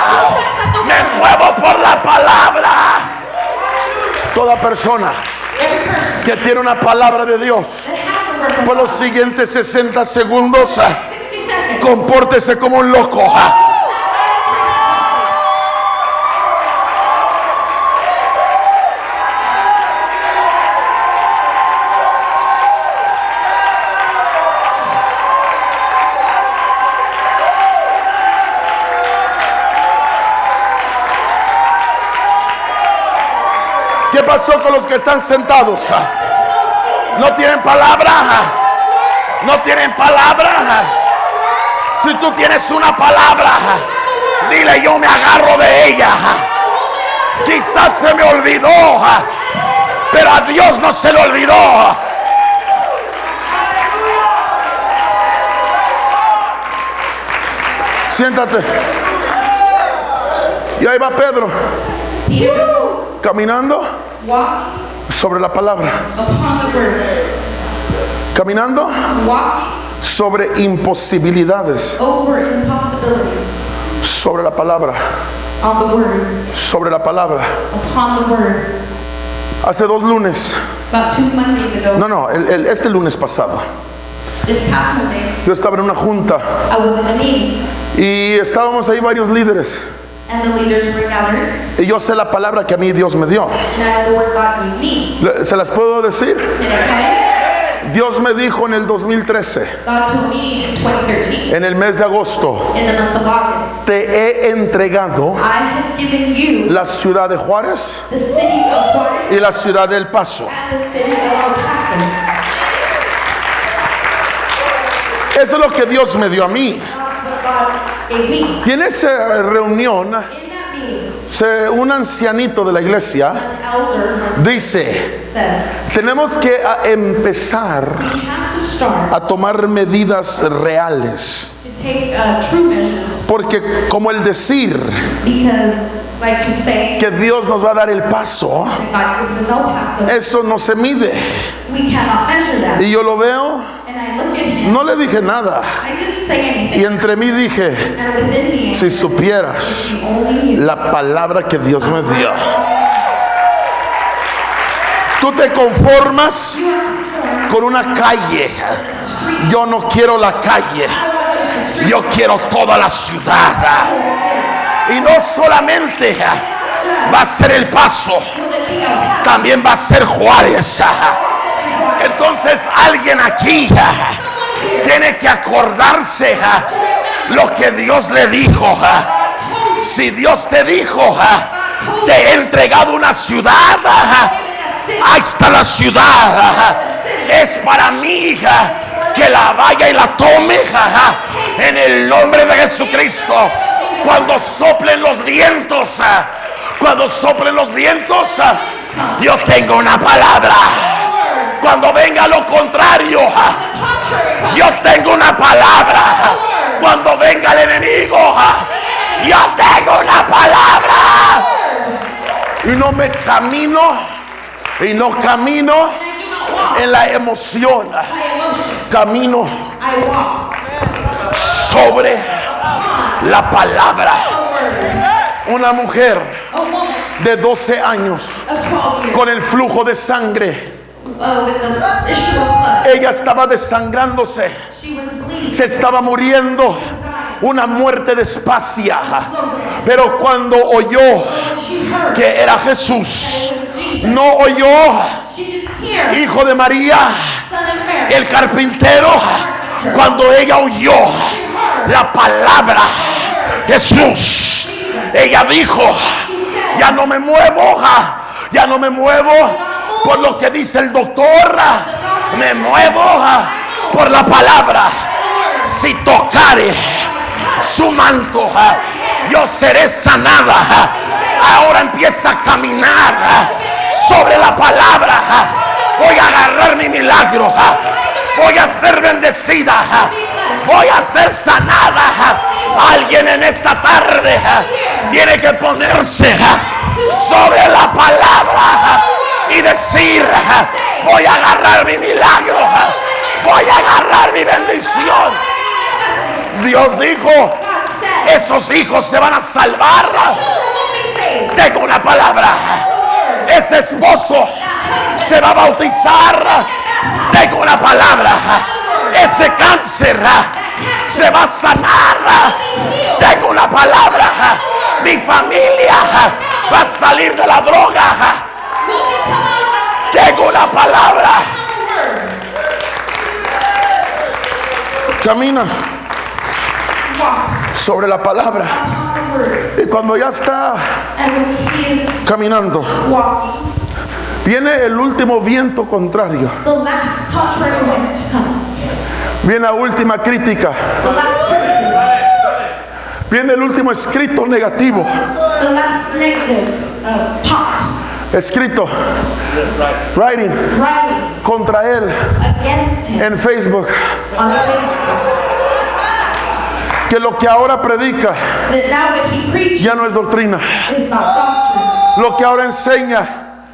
Me muevo por la palabra. Toda persona Every person que tiene una palabra de Dios, that has a word from por los God. siguientes 60 segundos, 60 seconds. compórtese como un loco. ¿Qué pasó con los que están sentados? ¿No tienen palabra? ¿No tienen palabra? Si tú tienes una palabra, dile: yo me agarro de ella. Quizás se me olvidó, pero a Dios no se le olvidó. Siéntate. Y ahí va Pedro, Peter caminando walking sobre la palabra, upon the word. caminando Walking sobre imposibilidades, over impossibilities. sobre la palabra, On the word. sobre la palabra. Upon the word. Hace 2 lunes, About 2 Mondays ago. no, este lunes pasado, This past Monday. yo estaba en una junta I was in a meeting. y estábamos ahí varios líderes. And the leaders were gathered. Y yo sé la palabra que a mí Dios me dio. And I know the word God gave me. ¿Se las puedo decir? Can I tell you? Dios me dijo en el 2013, God told me in 2013. en el mes de agosto: In the month of August. te he entregado I have given you la ciudad de Juárez the city of Juarez y la ciudad del Paso. and the city of El Paso. Eso es lo que Dios me dio a mí. That's what God gave me. Y en esa reunión, In that meeting, un ancianito de la iglesia an elder dice: said, tenemos que empezar we have to start a tomar medidas reales. to take true measures, Porque como el decir because, like to say, que Dios nos va a dar el paso, that God gives us El Paso, eso no se mide. we cannot measure that. Y yo lo veo, And I look at him, no le dije nada. I didn't say anything. Y entre mí dije: And within me, si supieras you only knew. la palabra que Dios me dio. Tú te conformas con una calle. Yo no quiero la calle, yo quiero toda la ciudad. Y no solamente va a ser El Paso, también va a ser Juárez. Entonces alguien aquí tiene que acordarse lo que Dios le dijo. Si Dios te dijo: te he entregado una ciudad, ahí está la ciudad. Es para mí, que la vaya y la tome en el nombre de Jesucristo. Cuando soplen los vientos, yo tengo una palabra. Cuando venga lo contrario, yo tengo una palabra. Cuando venga el enemigo, yo tengo una palabra. Y no me camino en la emoción, camino sobre la palabra. Una mujer A woman de 12 años of 12 years con el flujo de sangre, with the issue of blood. ella estaba desangrándose, She was bleeding. se estaba muriendo, una muerte despacia. Pero cuando oyó She heard que era Jesús, it was Jesus. no oyó She didn't hear hijo de María, son of Mary. el carpintero. Cuando ella oyó la palabra Jesús, ella dijo: ya no me muevo, por lo que dice el doctor, me muevo por la palabra. Si tocare su manto, yo seré sanada. Ahora empieza a caminar sobre la palabra. Voy a agarrar mi milagro, voy a ser bendecida, voy a ser sanada. Alguien en esta tarde tiene que ponerse sobre la palabra y decir: voy a agarrar mi milagro, voy a agarrar mi bendición. Dios dijo: esos hijos se van a salvar. Tengo una palabra. ese esposo se va a bautizar. Tengo una palabra. Ese cáncer se va a sanar. Tengo una palabra. Mi familia va a salir de la droga. Tengo una palabra. Camina sobre la palabra. Y cuando ya está caminando, viene el último viento contrario. The last contrary wind comes. Viene la última crítica. The last criticism. Viene el último escrito negativo. The last negative talk. Escrito. Writing. Writing Contra él. against him En Facebook. on Facebook. Que lo que ahora predica That now what he preaches ya no es doctrina. is not doctrine. Lo que ahora enseña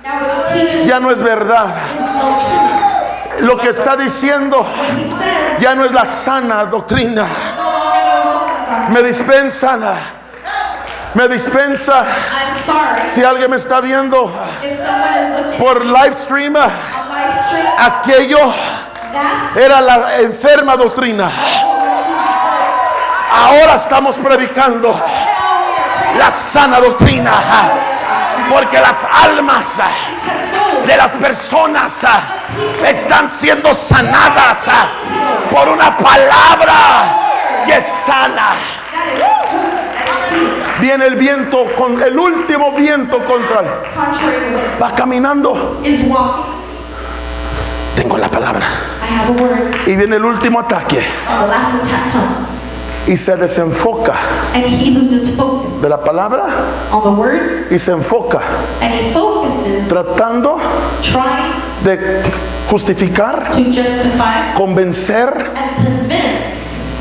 Now what he teaches ya no es verdad. is no truth. Lo que está diciendo What he says ya no es la sana doctrina. Me dispensan. Me dispensa. I'm sorry. Si alguien me está viendo If someone is looking por live stream, on live stream, aquello that's era la enferma doctrina. Ahora estamos predicando la sana doctrina, porque las almas de las personas están siendo sanadas por una palabra que es sana. Viene el viento, con el último viento contra él. contrary wind Va caminando. is walking. Tengo la palabra. I have a word. Y viene el último ataque And the last attack comes. y se desenfoca And he loses focus de la palabra on the word. y se enfoca And he focuses tratando trying de justificar, to justify convencer, and convince,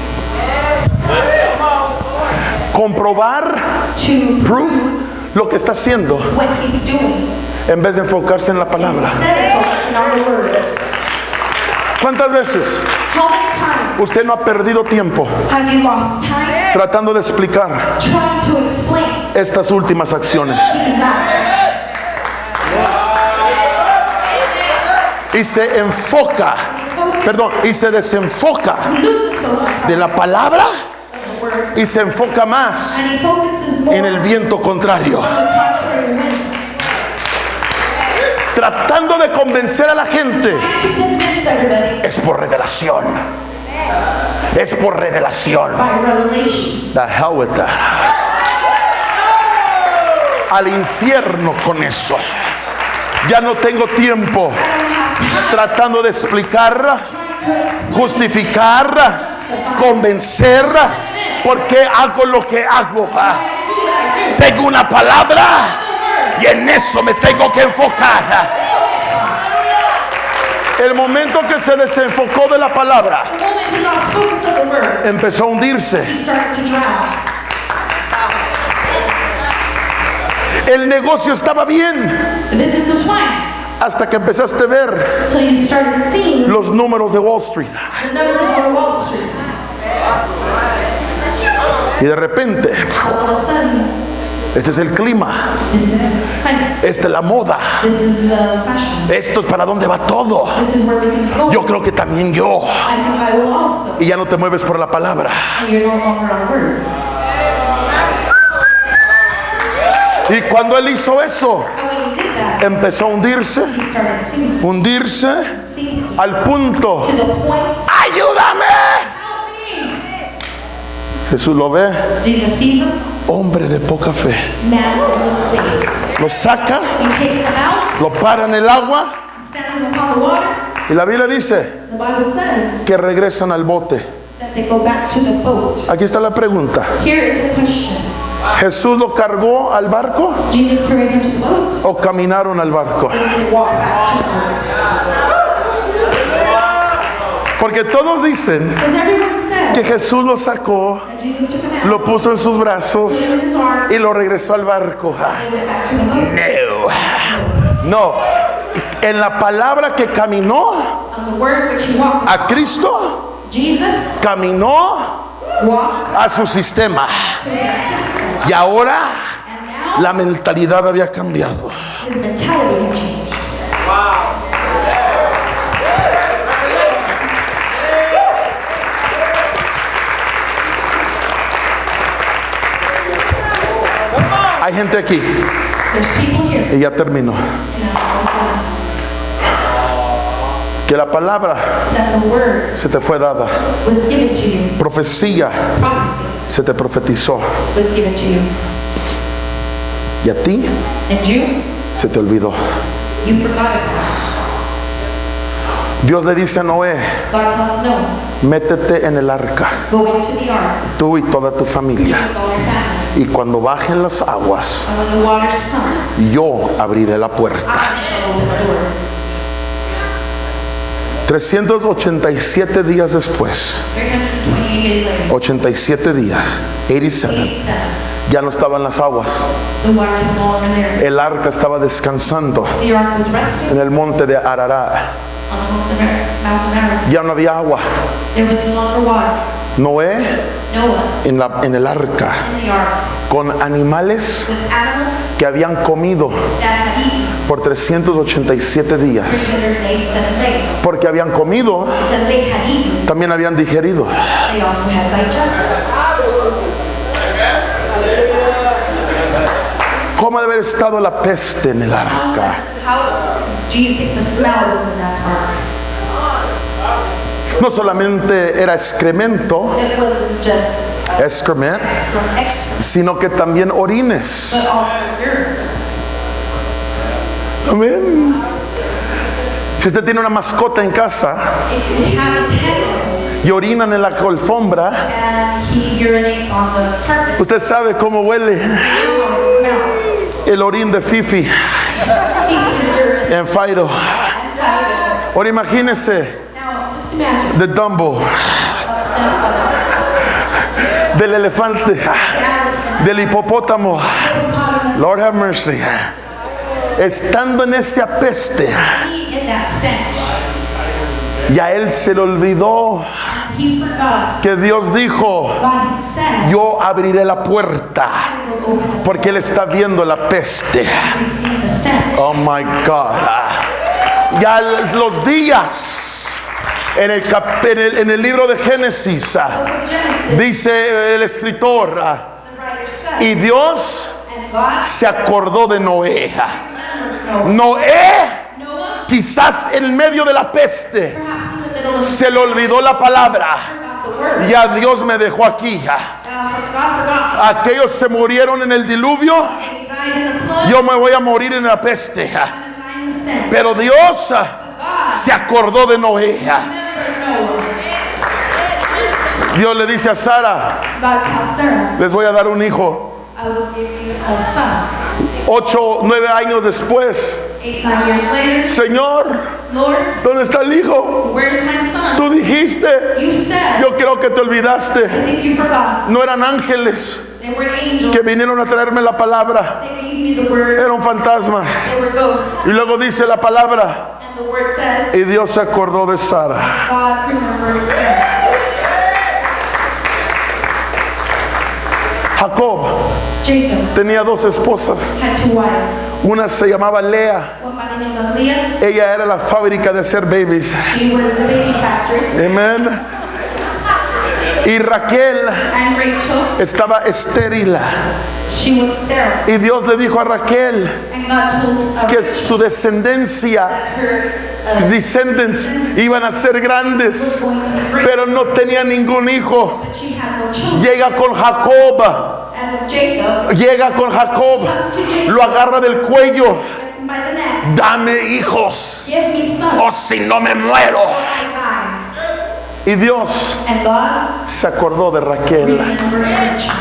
comprobar, to prove prove lo que está haciendo what he's doing en vez de enfocarse en la palabra. instead of focusing on the word. ¿Cuántas veces How many times usted no ha perdido tiempo have you lost time tratando de explicar trying to explain estas últimas acciones? these last actions? Y se enfoca, perdón, y se desenfoca He loses focus de la palabra on the word. y se enfoca más And he focuses more en el viento contrario, on the contrary winds. tratando de convencer a la gente. To convince everybody Es por revelación. Es por revelación. by revelation. The hell with that. Al infierno con eso. Ya no tengo tiempo tratando de explicar, justificar, convencer por qué hago lo que hago. Tengo una palabra y en eso me tengo que enfocar. El momento que se desenfocó de la palabra, The moment he lost focus of the word, empezó a hundirse. he started to drown. El negocio estaba bien The business was fine hasta que empezaste a ver until you started seeing los números de Wall Street. the numbers on Wall Street. Y de repente, All of a sudden, este es el clima, this is honey, esta es la moda, this is the fashion. esto es para dónde va todo. This is where everything's going. Yo creo que también yo. I will also. Y ya no te mueves por la palabra. And you're no longer on word. Y cuando él hizo eso, And when he did that, empezó a hundirse, he started seeing, hundirse seeing al punto. to the point. ¡Ayúdame! Help me! Jesús lo ve, Jesus sees him. hombre de poca fe. Man of little faith. Lo saca, He takes them out. lo para en el agua Stands them upon the water. y la Biblia dice The Bible says que regresan al bote. that they go back to the boat. Aquí está la pregunta. Here is the question. ¿Jesús lo cargó al barco Jesus carried him to the boat. o caminaron al barco? Or did they walk back to the boat? Porque todos dicen Because everyone que said Jesús lo sacó, that Jesus took him out, lo puso en sus brazos put him in his arms, y lo regresó al barco. they went back to the boat. No, en la palabra que caminó On the word which he walked, a Cristo, Jesus caminó walked a su sistema. to his system. Y ahora And now la mentalidad había cambiado. His mentality had changed. Hay gente aquí, There's people here. y ya termino, que la palabra That the word se te fue dada, was given to you. profecía Prophecy se te profetizó, was given to you. y a ti And you se te olvidó. forgot about it. Dios le dice a Noé, God tells Noah, métete en el arca, go into the ark tú y toda tu familia, with all your family. y cuando bajen las aguas, And when the waters come, yo abriré la puerta. I shall open the door. 387 días después, 328 days later, 87 días, 87, 87, ya no estaban las aguas. the waters were no longer there. El arca estaba descansando The ark was resting en el monte de Ararat. on the mountain Ararat. Ya no había agua. There was no longer water. Noé Noah en el arca in the ark con animales with animals que habían comido that had eaten por 387 días. 387 days. Porque habían comido, Because they had eaten, también habían digerido. they also had digested. ¿Cómo debe haber estado la peste en el arca? How do you think the smell was in that ark? No solamente era excremento, It wasn't just excrement, from excrement, sino que también orines. but also urine. Amén. Si usted tiene una mascota en casa If you have a pet y orinan en la alfombra, and he urinates on the carpet, usted sabe cómo huele you know how it smells. el orín de Fifi He is urine en Fido. and fire. Ahora imagínese Now, just imagine de Dumbo, del elefante, del hipopótamo. Lord have mercy. Estando en ese apeste, he in that stench. y a él se le olvidó He forgot. que Dios dijo, God had said, yo abriré la puerta, I will open the porque él está viendo la peste. He's seen the stench. Oh my God. Ya los días en el libro de Génesis, Book of Genesis, dice el escritor, the writer said, y Dios and God se acordó de Noé. remembered Noah. Noé, quizás en medio de la peste, Perhaps in the middle of se le olvidó la palabra. forgot the word. Ya Dios me dejó aquí. God forgot. Aquellos se murieron en el diluvio, They died in the flood. yo me voy a morir en la peste. I'm gonna die in the stench. Pero Dios God se acordó de Noé. remembered Noah. Dios le dice a Sara, God tells Sarah, les voy a dar un hijo. I will give you a son. 8, 9 años después, 8, 9 years later, Señor, Lord, ¿dónde está el hijo? where's my son? Tú dijiste, You said, yo creo que te I olvidaste. think you forgot. No eran ángeles They were angels. que vinieron a traerme la palabra, They gave me the word. era un fantasma. They were ghosts. Y luego dice la palabra, And the word says, y Dios se acordó de Sara. God remembered Sarah. Jacob Jacob tenía 2 esposas. had 2 wives. Una se llamaba Lea. One by the name of Leah. Ella era la fábrica de hacer babies. She was the baby factory. Amén. Y Raquel And Rachel, estaba estéril. she was sterile. Y Dios le dijo a Raquel And God told que su descendencia, that her descendants, iban a ser grandes, was going to be great. pero no tenía ningún hijo. But she had no children. Llega con Jacob, And Jacob llega con Jacob, comes to Jacob, lo agarra del cuello. gets him by the neck. Dame hijos, Give me son. o si no me muero. I die. Y Dios And God se acordó de Raquel. remembered Rachel.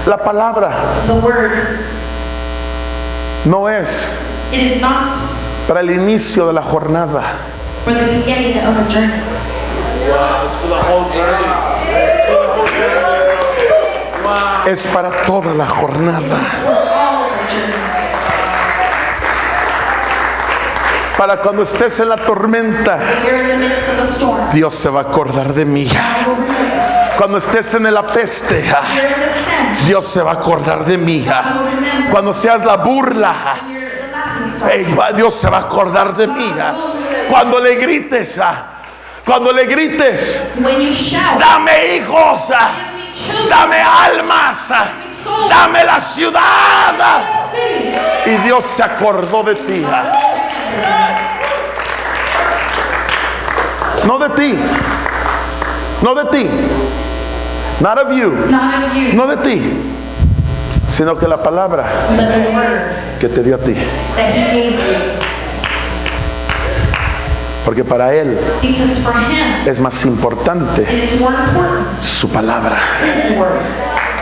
La palabra The word, no es it is not para el inicio de la jornada, for the beginning of a journey. It's for the whole journey. es para toda la jornada. All of a journey. Para cuando estés en la tormenta, When you're in the midst of a storm, Dios se va a acordar de mí. I will remember. Cuando estés en el apeste, You're in the stench. Dios se va a acordar de mí. I will remember. Cuando seas la burla, You're the laughing stock. Dios se va a acordar de mí. Cuando le grites, When you shout, dame hijos, give me children, dame almas, give me souls, dame la ciudad. city. Y Dios se acordó de ti. No de ti. No de ti. Not of you. Not of you, No de ti. Sino que la palabra but the word que te dio a ti. that he gave you. Porque para Él Because for him, es más importante it is more important, su palabra. his word.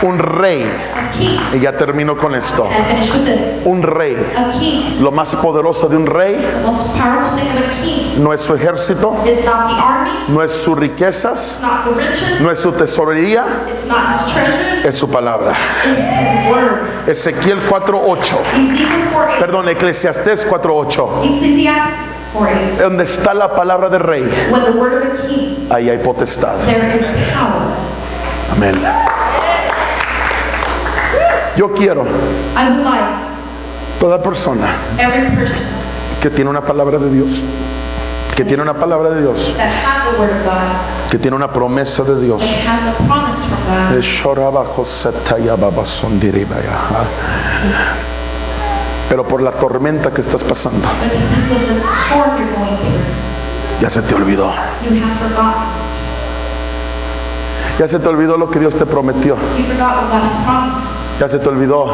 Un rey. A king, Y ya termino con esto. and finish with this. Un rey. A king, Lo más poderoso de un rey the most powerful thing of a king no es su ejército, is not the army, no es sus riquezas, it's not the riches, no es su tesorería, it's not his treasures, es su palabra. it's his word. Ezequiel 4:8. Ezekiel 4:8. Perdón, Eclesiastés 4:8. Ecclesiastes 4:8. Donde está la palabra de rey, When the word of a king, ahí hay potestad. there is power. Amén. Yo quiero I would like toda persona every person que tiene una palabra de Dios, que tiene una palabra de Dios, that has a word of God, que tiene una promesa de Dios. that has a promise from God, Pero por la tormenta que estás pasando, but because of the storm you're going through, ya se te olvidó. you have forgotten. Ya se te olvidó lo que Dios te prometió. You forgot what God has promised. Ya se te olvidó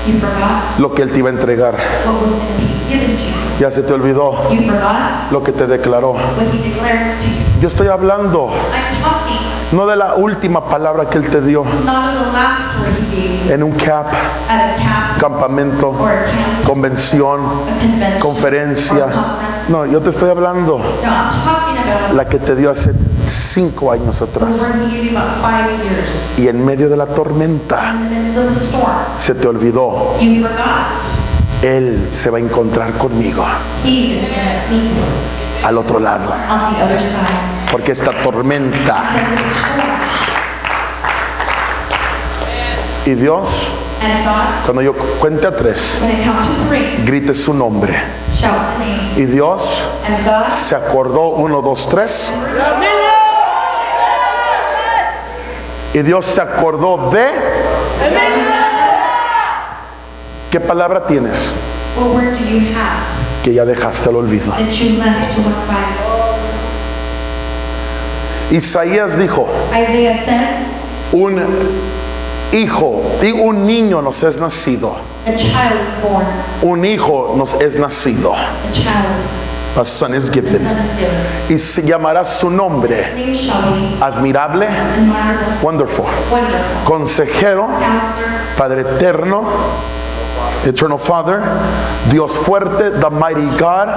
You forgot lo que Él te iba a entregar. what was going to be given to you. Ya se te olvidó You forgot lo que te declaró. what he declared to you. Yo estoy hablando I'm talking no de la última palabra que Él te dio not of the last word he gave you en un camp, at a camp campamento, or a camp, convención, a convention, conferencia. or a conference. No, yo te estoy hablando No, I'm talking about la que te dio hace 5 años the atrás. word he gave you about 5 years. Y en medio de la tormenta In the midst of the storm, se te olvidó. you forgot. Él se va a encontrar conmigo He is going to meet you al otro lado. on the other side. Porque esta tormenta Because the storm y Dios, and God, cuando yo cuente a 3, when it comes to 3, grite su nombre. shout the name. Y Dios And God se acordó 1, 2, 3. Y Dios se acordó de. ¿Qué palabra tienes what word do you have que ya dejaste al olvido? that you left to one side? Isaías dijo, Isaiah said, un hijo y un niño nos es nacido. a child is born, Un hijo nos es nacido. a child, A son is a given. son is given. Y se llamará su nombre His name shall be admirable, admirable, wonderful, wonderful, consejero, counselor, Padre eterno, eternal Father, Dios fuerte, the mighty God,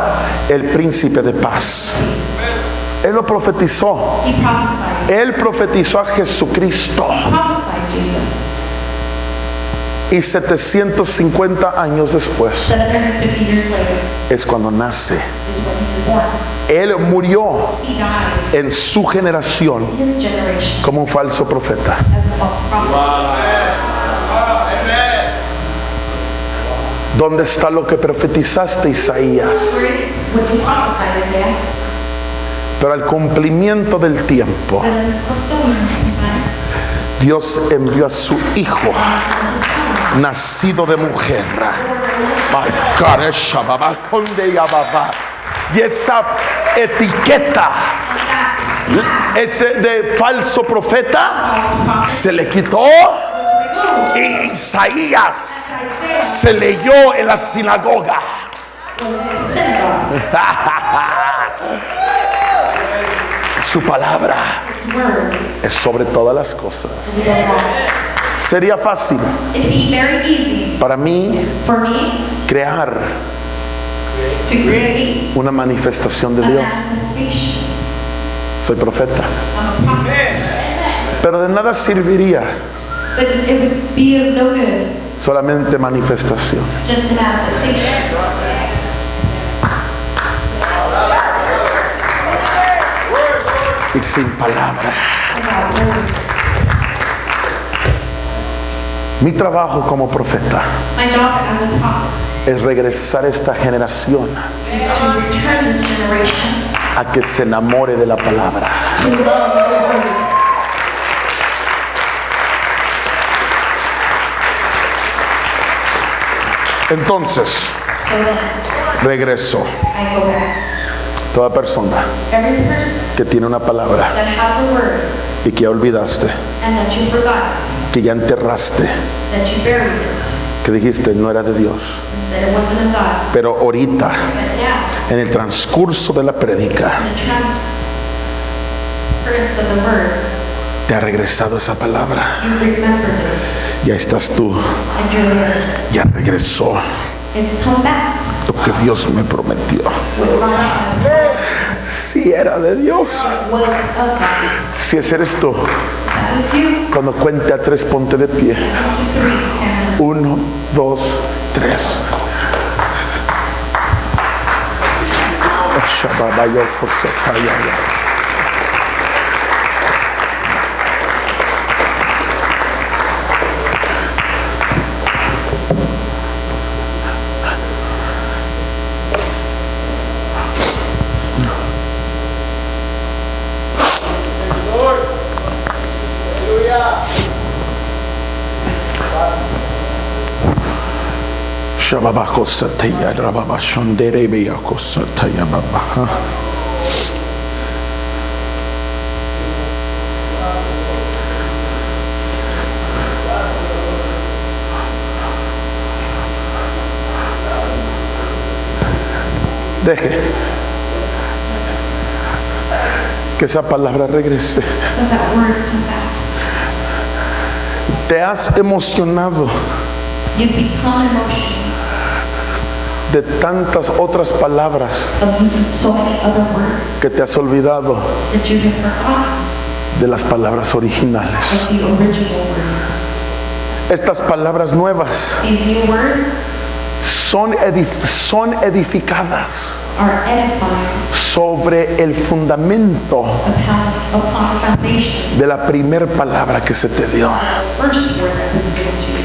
el príncipe de paz. Él lo profetizó. he prophesied. Él profetizó a Jesucristo. He prophesied Jesus. Y 750 años después 750 years later es cuando nace. is when he was born. Él murió He died en su generación in his generation como un falso profeta. as a false prophet. ¿Dónde está lo que profetizaste, Isaías? Where is what you prophesied, Isaiah? Pero al cumplimiento del tiempo, But in fulfillment of time, Dios envió a su hijo, God sent his son. nacido de mujer. Y esa etiqueta, ese de falso profeta, False prophet se le quitó was removed. y Isaías Isaiah se leyó en la sinagoga. was in the synagogue. Su palabra His word es sobre todas las cosas. is above all. Sería fácil It'd be very easy para mí for me crear to create una manifestación de a Dios. manifestation. Soy profeta. I'm a prophet. Pero de nada serviría But it would be of no good, solamente manifestación. just a manifestation. Y sin palabra. Without word. Mi trabajo como profeta My job as a prophet es regresar a esta generación is to return this generation a que se enamore de la palabra. to love the word. Entonces, So then, regreso. I go back. Toda persona Every person que tiene una palabra that has a word y que ya olvidaste, and that you forgot it, que ya enterraste, that you buried it, que dijiste no era de Dios, and said it wasn't of God, pero ahorita, but now, en el transcurso de la prédica, in the transference of the word, te ha regresado esa palabra. you remembered it, Ya estás tú, and you're there. ya regresó It's come back lo que Dios me prometió. with God as well. Si era de Dios, It was of God. si ese eres tú, That was you. cuando cuente a 3, ponte de pie. 1, 2, 3, stand up. 1, 2, 3. Lord. Hallelujah. Shababakosataya rababashonderebeyakosataya babaha. Deje que esa palabra regrese. Let that word come back. Te has emocionado You've become emotional de tantas otras palabras of so many other words que te has olvidado that you have forgotten de las palabras originales. of the original words. Estas palabras nuevas These new words son edificadas are edifying sobre el fundamento upon the foundation de la primer palabra que se te dio. of the first word that was given to you.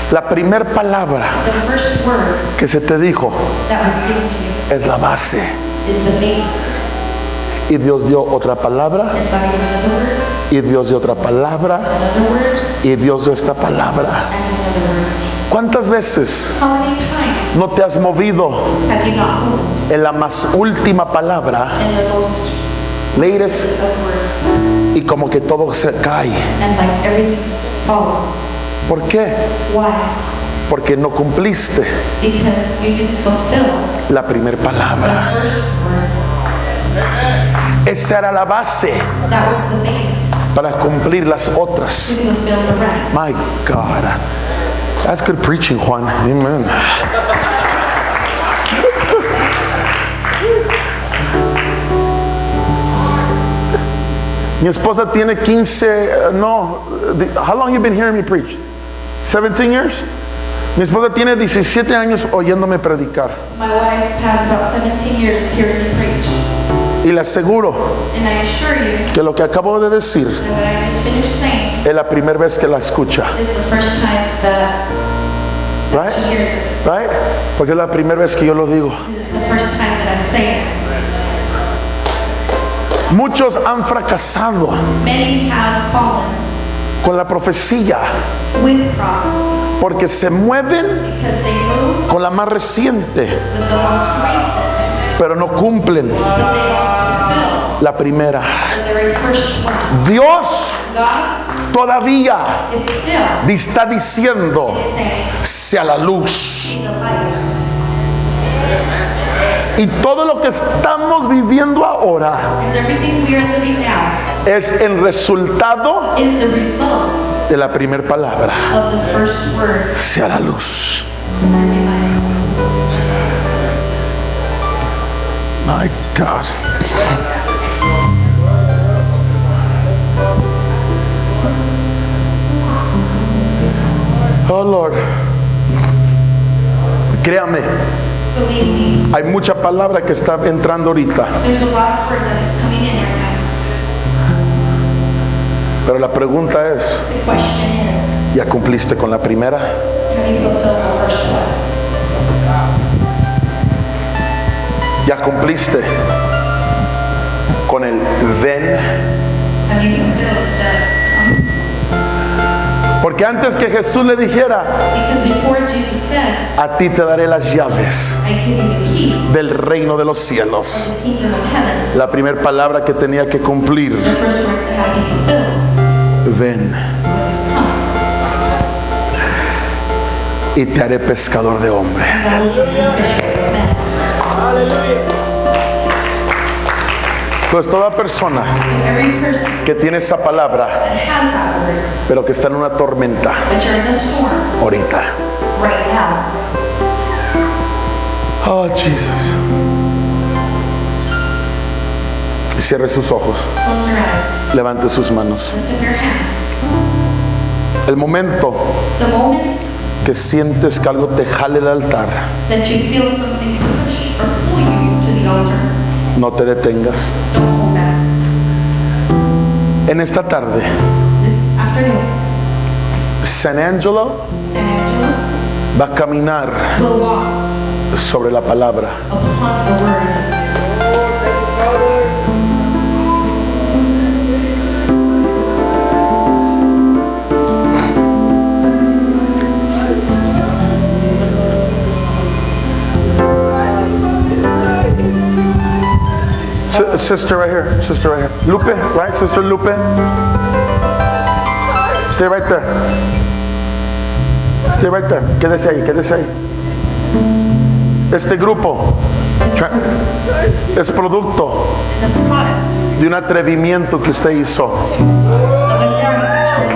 La primer palabra The first word que se te dijo that was given to you es la base. is the base. Y Dios dio otra palabra, And God gave another word, y Dios dio otra palabra, another word, y Dios dio esta palabra. and another word. ¿Cuántas veces How many times no te has movido have you not moved en la más última palabra, in the most leíres of words y como que todo se cae? and like everything falls? ¿Por qué? Why? Porque no cumpliste Because you didn't fulfill la primer the palabra. first word. Esa era la base That was the base para cumplir las to otras. fulfill the rest. My God. That's good preaching, Juan. Amen. Mi esposa tiene 15, how long you been hearing me preach? 17 years? Mi esposa tiene 17 años oyéndome predicar. My wife has about 17 years hearing me preach. Y le aseguro And I assure you que lo que acabo de decir that what I just finished saying es la primera vez que la escucha. is the first time that Right? she hears it. Right? Porque es la primera vez que yo lo digo. This is the first time that I say it. Muchos han fracasado Many have fallen con la profecía with prophecy porque se mueven because they move con la más reciente, with the most recent, pero no cumplen but they don't fulfill la primera. the very first one. Dios God todavía is still está diciendo, saying, sea la luz. "Be the light." Y todo lo que estamos viviendo ahora And everything we are living now es el resultado is the result de la primera palabra, of the first word. sea la luz. Be light. My God. Oh Lord. Créame, Believe me, hay mucha palabra que está entrando ahorita. there's a lot of word that is coming in right now. Pero la pregunta es, The question is, ¿ya cumpliste con la primera? have you fulfilled the first one? ¿Ya cumpliste con el ven? Have you fulfilled the Porque antes que Jesús le dijera, Because before Jesus said, a ti te daré las llaves I give you the keys del reino de los of cielos, the kingdom of heaven, la primera palabra que tenía que cumplir, the first word that had to be fulfilled ven was come, y te haré pescador de hombres. and I will give you fishers of men. Pues toda persona So every person que tiene esa palabra, that has that word, pero que está en una tormenta but you're in a storm ahorita. right now, Oh, Jesus. Cierre sus ojos, close your eyes, levante sus manos. lift up your hands. El momento The moment que sientes que algo te jale el altar, that you feel something push or pull you to the altar, no te detengas. don't hold back. En esta tarde, This afternoon, San Angelo San Angelo va a caminar will walk sobre la palabra. upon the word. Sister right here, sister right here. Lupe, right? Sister Lupe. Stay right there. Stay right there. Quédese ahí, quédese ahí. Este grupo es producto Is a product de un atrevimiento que usted hizo. of a daring action.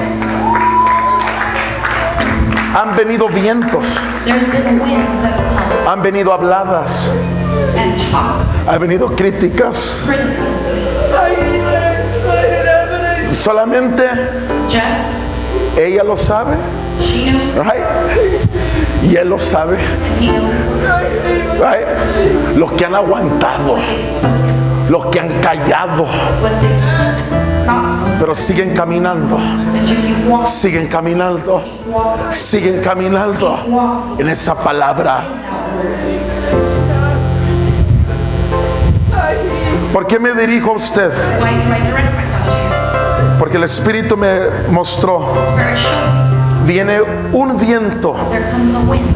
Han venido vientos, There's been winds that have han venido habladas, come and talks, han venido críticas. criticism. Solamente Just, ella lo sabe, she knows, right? Y él lo sabe, and he knows right? Los que han aguantado, what they've spoken, los que han callado, what they've not spoken. pero siguen caminando, That you keep walking, siguen caminando, walking, siguen caminando walking. en esa palabra. ¿Por qué me dirijo a usted? Why do I direct myself to you? Porque el Espíritu me mostró, Spirit showed viene un viento me there comes a wind,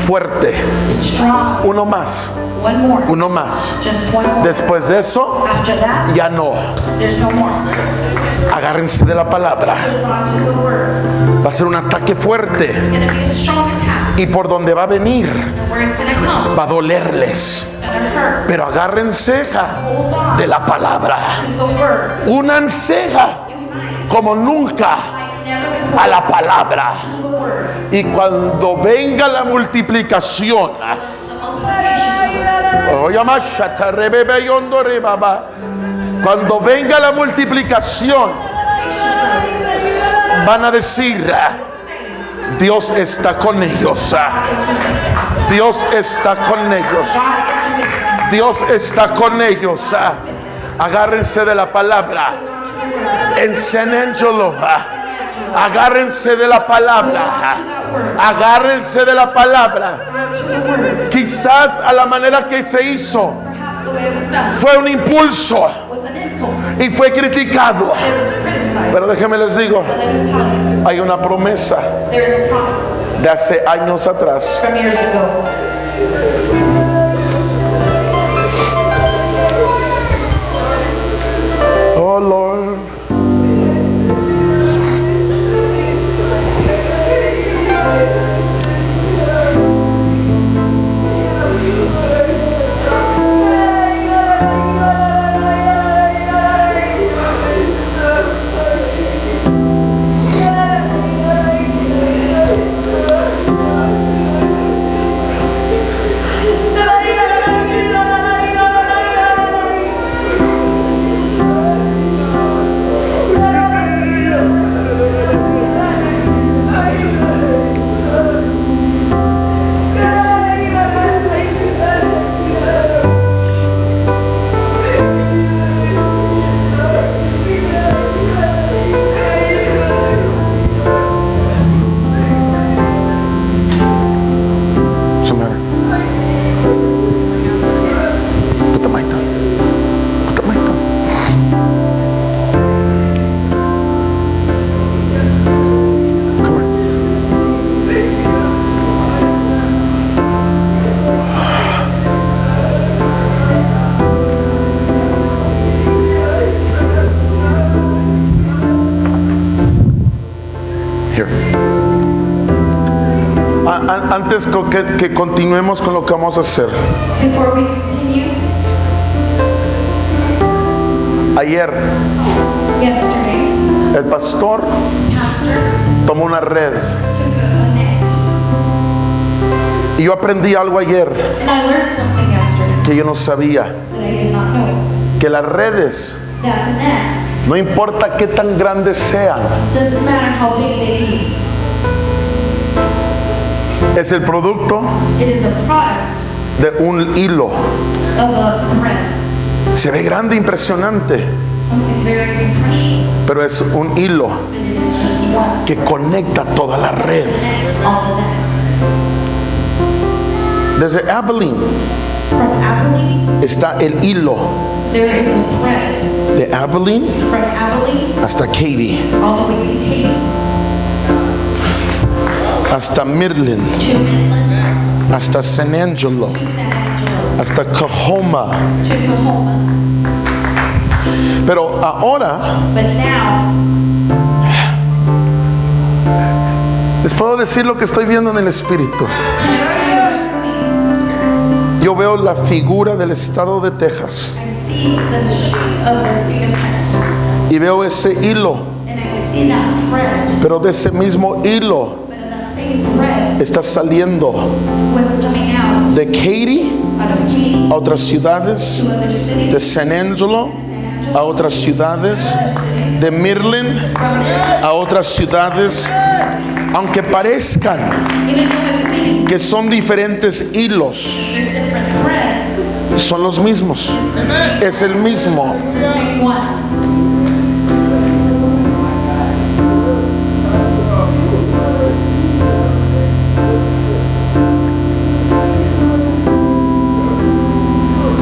fuerte, strong, uno más, one more, uno más. just one more. Después de eso, After that, ya no. there's no more. Agárrense de la palabra. Hold on to the word. Va a ser un ataque fuerte It's going to be a strong attack, y por donde va a venir and where it's going to come, va a dolerles. it's going to hurt. Pero agárrense Hold on de la palabra. to the word. Únanse como nunca Like never before. a la palabra. To the word. Y cuando venga la multiplicación, The multiplication. cuando venga la multiplicación, van a decir, Dios está con ellos. Dios está con ellos. Dios está con ellos. Agárrense de la palabra. En San Angelo, agárrense de la palabra. Agárrense de la palabra. Quizás a la manera que se hizo Perhaps the way it was done fue un impulso was an impulse. y fue criticado. It was criticized. Pero déjenme les digo, But let me tell you, hay una promesa there is a promise de hace años atrás. from years ago. Oh Lord. Antes que continuemos con lo que vamos a hacer, Before we continue, ayer yesterday, el pastor Pastor tomó una red took a net. y yo aprendí algo ayer And I learned something yesterday que yo no sabía, that I did not know. que las redes, That the nets, no importa qué tan grandes sean, doesn't matter how big they es el producto be, it is a product de un hilo. of a thread. Se ve grande, impresionante, Something very impressionable. pero es un hilo But it is just one. que conecta toda la red. Connects all the nets. Desde Abilene From Abilene, está el hilo there is a thread. de Abilene From Abilene, hasta Katy, all the way to Katy, hasta Midland, to Midland, hasta San Angelo, to San Angelo, hasta Coahoma. to Coahoma. Pero ahora But now, les puedo decir lo que estoy viendo en el Espíritu. I can see the Spirit. Yo veo la figura del estado de Texas I see the shape of the state of Texas. y veo ese hilo, And I see that thread. pero de ese mismo hilo But in that same thread, está saliendo what's coming out de Katy of Katy a otras ciudades, to other cities, de San Angelo a otras ciudades, de Midland a otras ciudades, aunque parezcan even though it seems que son diferentes hilos, they're different threads, son los mismos, es el mismo. it's the same one.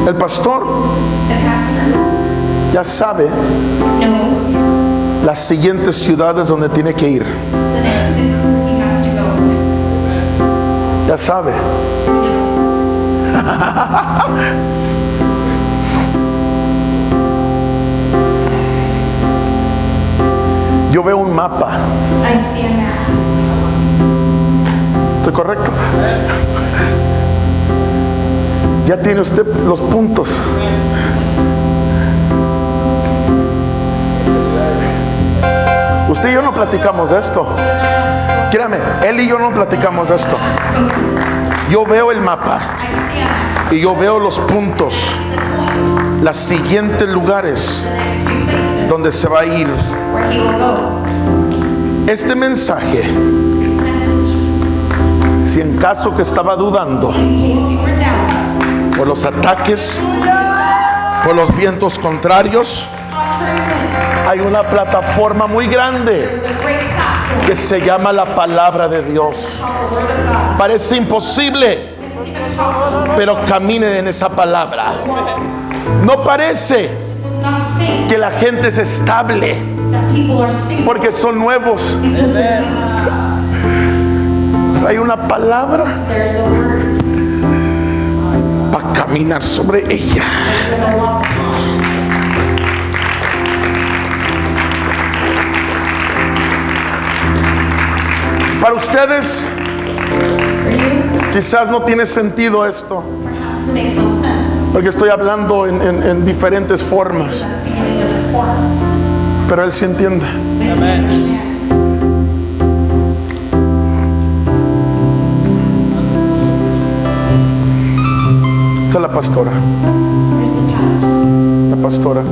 El pastor The pastor ya sabe knows las siguientes ciudades donde tiene que ir, the next city he has to go. ya sabe. Yo veo un mapa, I see a map. ¿estoy correcto? Ya tiene usted los puntos. Usted y yo no platicamos de esto. Créame, él y yo no platicamos de esto. Yo veo el mapa I see a map. y yo veo los puntos, The points, los siguientes lugares the next few places donde se va a ir. where he will go. Este mensaje, This message, si en caso que estaba dudando in case you were down, por los ataques, por los vientos contrarios, contrary winds, hay una plataforma muy grande there's a great platform que se llama la palabra de Dios. called the Word of God. Parece imposible, It's even possible. pero caminen en esa palabra. No parece It does not seem que la gente es estable that people are stable porque son nuevos. because they're Pero hay una palabra there's a word para caminar sobre ella. you're gonna walk upon. Para ustedes For you, quizás no tiene sentido esto, perhaps it makes no sense. porque estoy hablando en diferentes formas, That's beginning different forms. pero él sí entiende. But he understands. Esa es la pastora, There's the pastor. la pastora.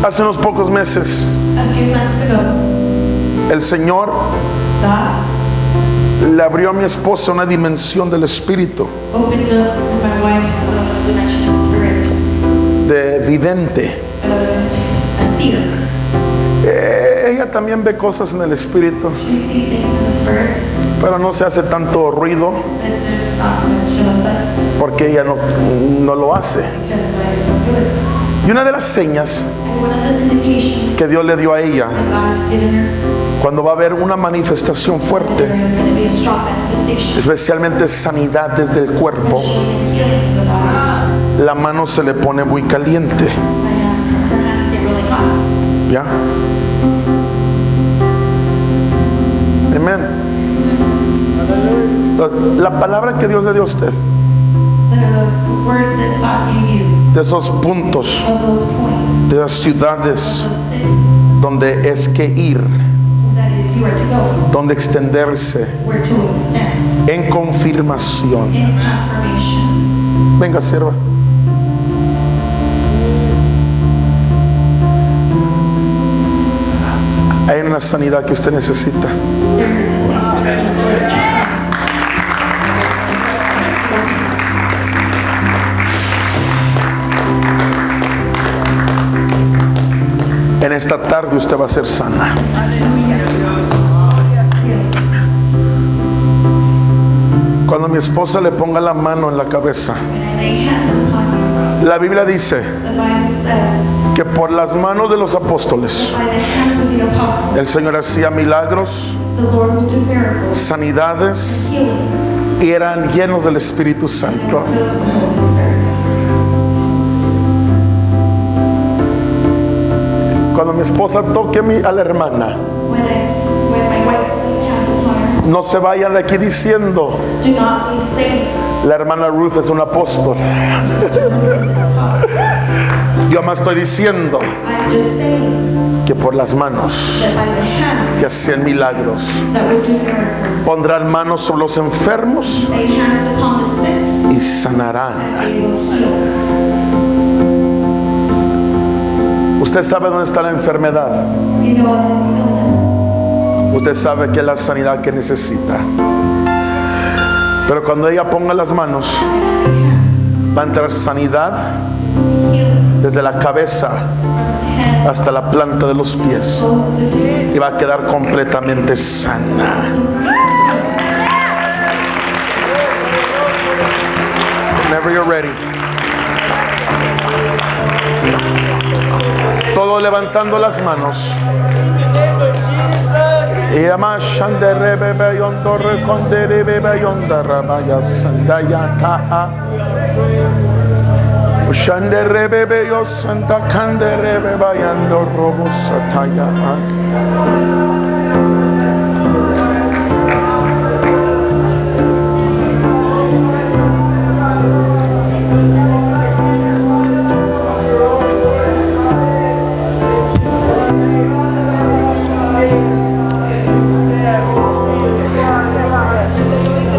Hace unos pocos meses, A few months ago, el Señor God le abrió a mi esposa una dimensión del Espíritu, opened up for my wife a dimension of spirit, de vidente. a seer. Ella también ve cosas en el Espíritu, She sees things in the spirit, pero no se hace tanto ruido but there's not much of a fuss porque ella no lo hace. because I don't do it. Y una de las señas And one of the indications que Dios le dio a ella, that God has given her, cuando va a haber una manifestación there fuerte, is going to be a strong manifestation, especialmente sanidad desde el cuerpo, especially in healing the body. la la mano se le pone muy caliente. her hands get really hot. ¿Ya? Amén. La palabra que Dios le dio a usted, The word that God gave you, de esos puntos, of those points, de las ciudades those cities donde es que ir, that is you are to go, donde extenderse, where to extend, en confirmación. in confirmation. Venga, sierva. Hay una sanidad que usted necesita. There is a place that you need. En esta tarde usted va a ser sana. Cuando mi esposa le ponga la mano en la cabeza, When I lay hands upon you, la Biblia dice the Bible says, que por las manos de los apóstoles by the hands of the apostles, el Señor hacía milagros, the Lord will do miracles, sanidades, healings, y eran llenos del Espíritu Santo. filled with the Holy Spirit. Cuando mi esposa toque a la hermana, When my wife lays hands upon her, no se vayan de aquí diciendo, do not leave saying, la hermana Ruth es un apóstol. Yo me estoy diciendo I'm just saying que por las manos that by the hands que hacían milagros, that will do miracles, pondrán manos sobre los enfermos lay hands upon the sick, y sanarán. and they will heal. Usted sabe dónde está la enfermedad. You know of this illness. Usted sabe que es la sanidad que necesita. Pero cuando ella ponga las manos, va a entrar sanidad Healing desde la cabeza head, hasta la planta de los pies. both of the feet, Y va a quedar completamente sana. Whenever you're ready. Todo levantando las manos. Y ama shandere bebe yondore kondere bebe yondara baya sandaya taa. Shandere bebe yo santa kandere bebe yando robo sataya.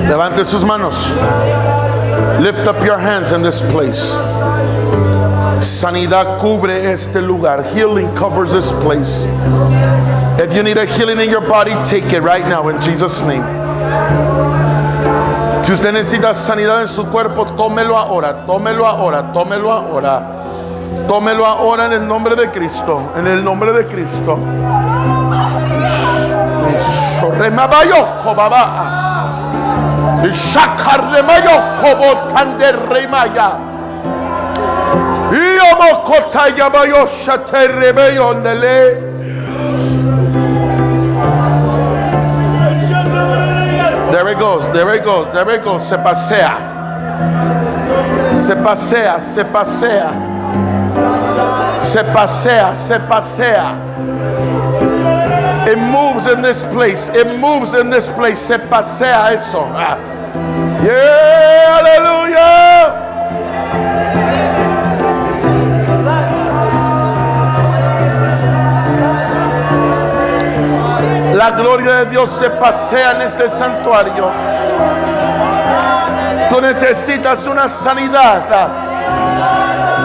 Levante sus manos. Lift up your hands in this place. Sanidad cubre este lugar. Healing covers this place. If you need a healing in your body, take it right now in Jesus' name. Si usted necesita sanidad en su cuerpo, tómelo ahora, tómelo ahora, tómelo ahora. Tómelo ahora en el nombre de Cristo, en el nombre de Cristo. Shakarremayo como tanderremaya. Iomo kotaya bayo shaterremeyo nele. There it goes, there it goes, there it goes. Se pasea. Se pasea, se pasea. Se pasea, se pasea. It moves in this place. It moves in this place. Se pasea eso. Yeah, aleluya. La gloria de Dios se pasea en este santuario. Tú necesitas una sanidad.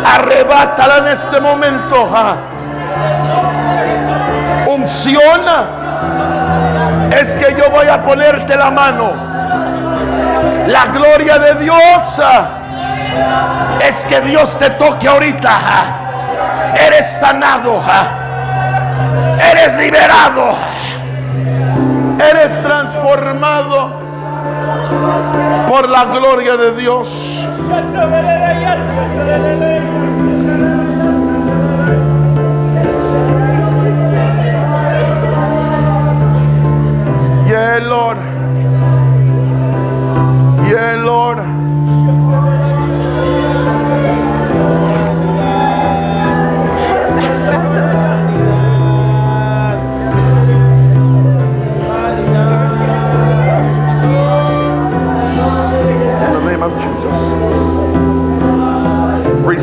Arrebátala en este momento. Unción es que yo voy a ponerte la mano. La gloria de Dios es que Dios te toque ahorita. Eres sanado, eres liberado, eres transformado por la gloria de Dios. Yeah, Lord. Yeah, Lord.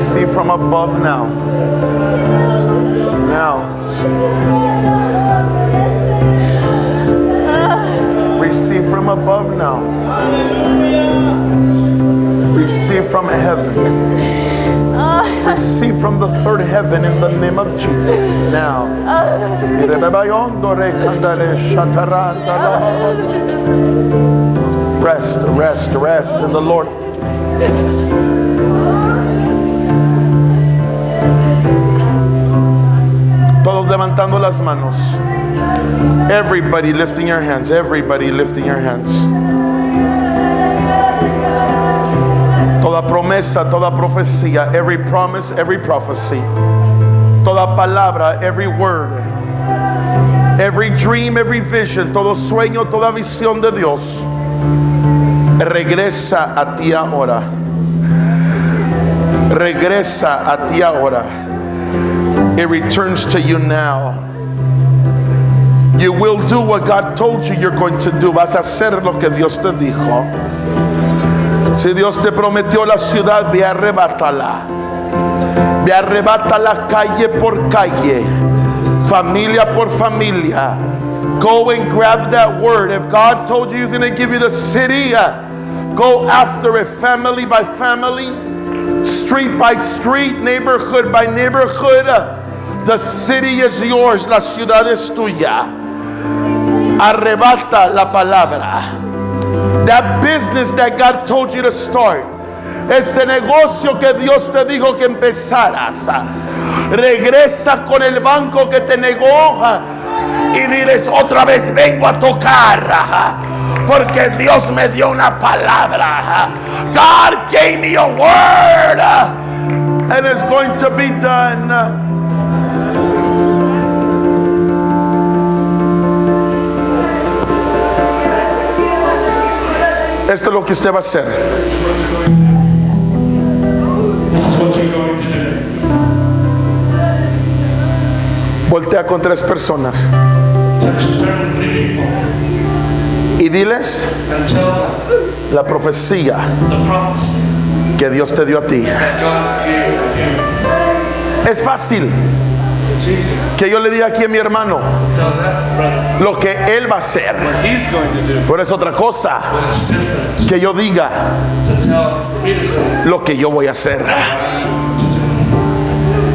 Receive from above now. Now. Receive from above now. Receive from heaven. Receive from the third heaven in the name of Jesus now. Rest, rest, rest in the Lord. Todos levantando las manos. Everybody lifting your hands. Everybody lifting your hands. Toda promesa, toda profecía, every promise, every prophecy, toda palabra, every word, every dream, every vision, todo sueño, toda visión de Dios, regresa a ti ahora. Regresa a ti ahora. It returns to you now. You will do what God told you you're going to do. Vas a hacer lo que Dios te dijo. Si Dios te prometió la ciudad, ve, arrebátala. Ve, arrebátala calle por calle, familia por familia. Go and grab that word. If God told you He's going to give you the city, go after it, family by family, street by street, neighborhood by neighborhood. The city is yours, la ciudad es tuya. Arrebata la palabra. That business that God told you to start, ese negocio que Dios te dijo que empezaras, regresa con el banco que te negó y diles otra vez: vengo a tocar porque Dios me dio una palabra. God gave me a word and it's going to be done. Esto es lo que usted va a hacer. This is what you're going to do. Voltea con 3 personas Turn to 3 people y diles and tell them la profecía the prophecy que Dios te dio a ti. that God gave you. Es fácil It's easy. que yo le diga aquí a mi hermano Tell that brother lo que él va a hacer, what he's going to do. pero es otra cosa But it's different que yo diga to tell me to say lo que yo voy a hacer. what I need to do.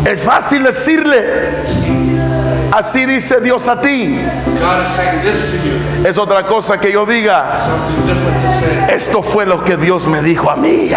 Es fácil decirle: It's easy to say. así dice Dios a ti. God is saying this to you. Es otra cosa que yo diga: Something different to say. esto fue lo que Dios me dijo a mí.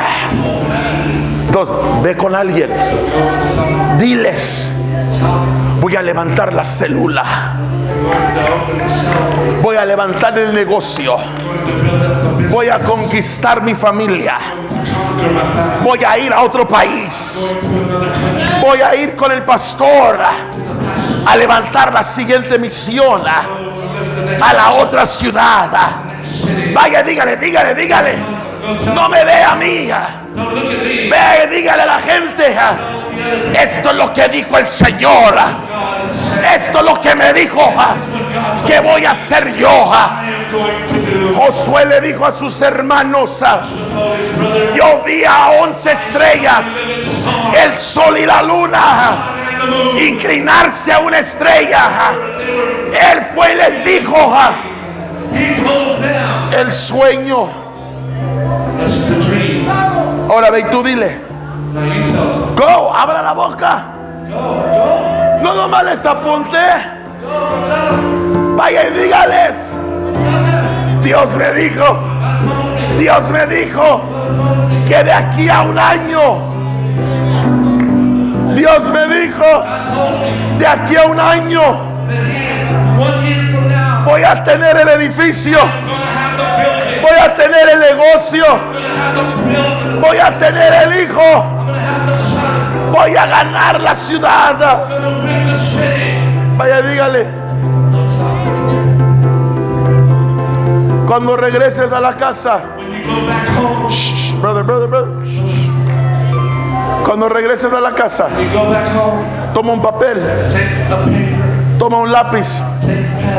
Entonces, ve con alguien, Go with someone. diles: Tell them. voy a levantar la célula, I'm going to open the cell. voy a levantar el negocio, I'm going to build up the business. voy a conquistar mi familia, Conquer my family. voy a ir a otro país, Going to another country. voy a ir con el pastor a levantar la siguiente misión a la otra ciudad. Vaya, dígale, dígale, dígale: no me ve a mí, Don't look at me. ve, dígale a la gente: esto es lo que dijo el Señor, esto es lo que me dijo que voy a hacer yo. I am going to do. Josué le dijo a sus hermanos: Told his brother. yo vi a 11 estrellas, el sol y la luna, inclinarse a una estrella. Él fue y les dijo He told them. el sueño. That's the dream. Ahora ve y tú dile: Now you tell them. go, abra la boca. Go. No nomás les apunté. Go. Tell them. Vaya y dígales: Dios me dijo, Dios me dijo que de aquí a un año, Dios me dijo de aquí a un año 1 year from now. voy a tener el edificio, I'm going to have the building. voy a tener el negocio, I'm going to have the building. voy a tener el hijo, I'm going to have the son. voy a ganar la ciudad. I'm going to bring the city. Vaya, dígale. Cuando regreses a la casa, When you go back home. shh, brother. Shh. Cuando regreses a la casa, You go back home. toma un papel, Take a paper. toma un lápiz Take a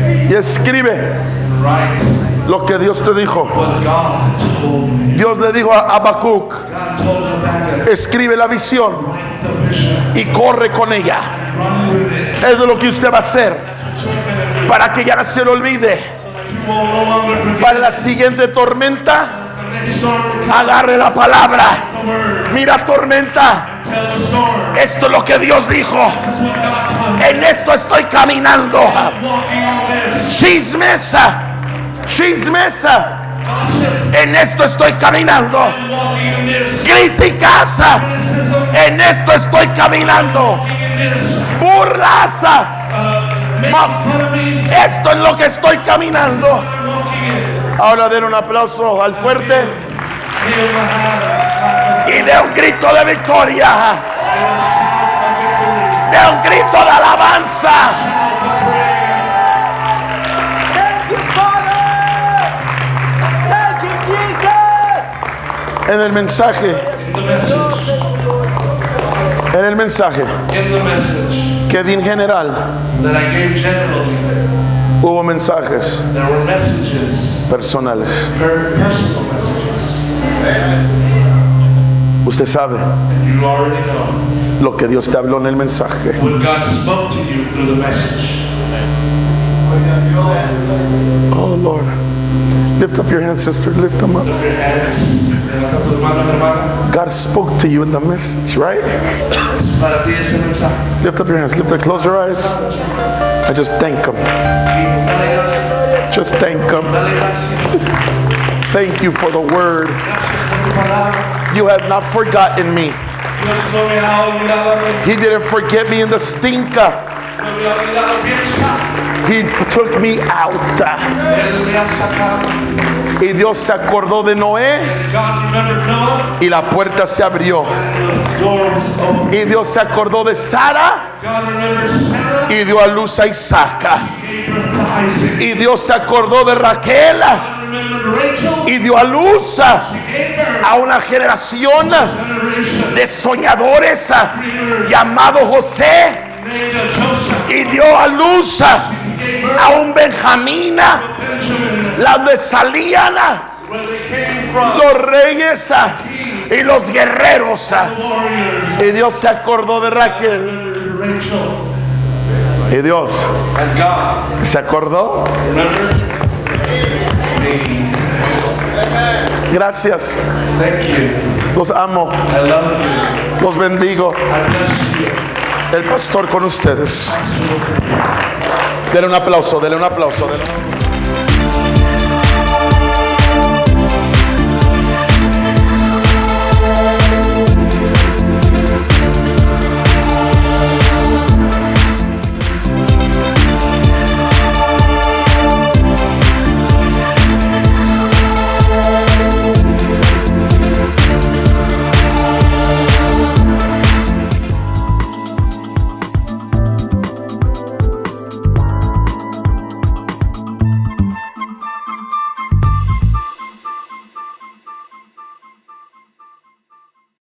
pen. y escribe Write lo que Dios te dijo. what God told you. Dios le dijo a Habacuc: God told Habakkuk, escribe la visión write the vision, y corre con ella. run with it. Eso es lo que usted va a hacer para que ya no se le olvide. You will no longer forget Para la siguiente tormenta, the next storm to come. agarre la palabra. The word. Mira, tormenta, Tell the storm. esto es lo que Dios dijo. This is what God told me. En esto estoy caminando. Walking on this. Chismes, chismes, Gossip. en esto estoy caminando. Walking in this. Críticas, Criticism. en esto estoy caminando. Walking in this. Burlas, Making fun of me. esto es lo que estoy caminando. I'm walking in. Ahora den un aplauso al fuerte Heal my heart. y de un grito de victoria, de un grito de alabanza. En el mensaje, In the message. en el mensaje In the message que di en general, that I gave generally, hubo mensajes there were messages, personales. personal messages. Usted sabe You already know lo que Dios te habló en el mensaje. what God spoke to you through the message. Oh Lord, lift up your hands, sister, lift them up. Lift your hands. Levanta tus manos, hermana. God spoke to you in the message, right? Es para ti ese mensaje. Lift up your hands, lift up, close your eyes. I just thank Him. Y dale gracias. Just thank Him. Dale gracias. Thank you for the word. Gracias por tu palabra. You have not forgotten me. Dios no me ha olvidado a mí. He didn't forget me in the stinker. No me ha olvidado. Piensa. He took me out. Él me ha sacado. Y Dios se acordó de Noé God remembered Noah. y la puerta se abrió. The door was open. Y Dios se acordó de Sara God remembered Sarah. y dio a luz a Isaac. Gave birth to Isaac. Y Dios se acordó de Raquel God remembered Rachel. y dio a luz Gave birth a una generación generation de soñadores llamado José, named Joseph. y dio a luz a un Benjamín, Benjamin, la donde salían where they came from. los reyes y los guerreros. Warriors. Y Dios se acordó de Raquel. Rachel. Y Dios And God se acordó. remembered me. Gracias. Thank you. Los amo. I love you. Los bendigo. I bless you. El pastor con ustedes. Denle un aplauso, denle un aplauso. Denle un aplauso.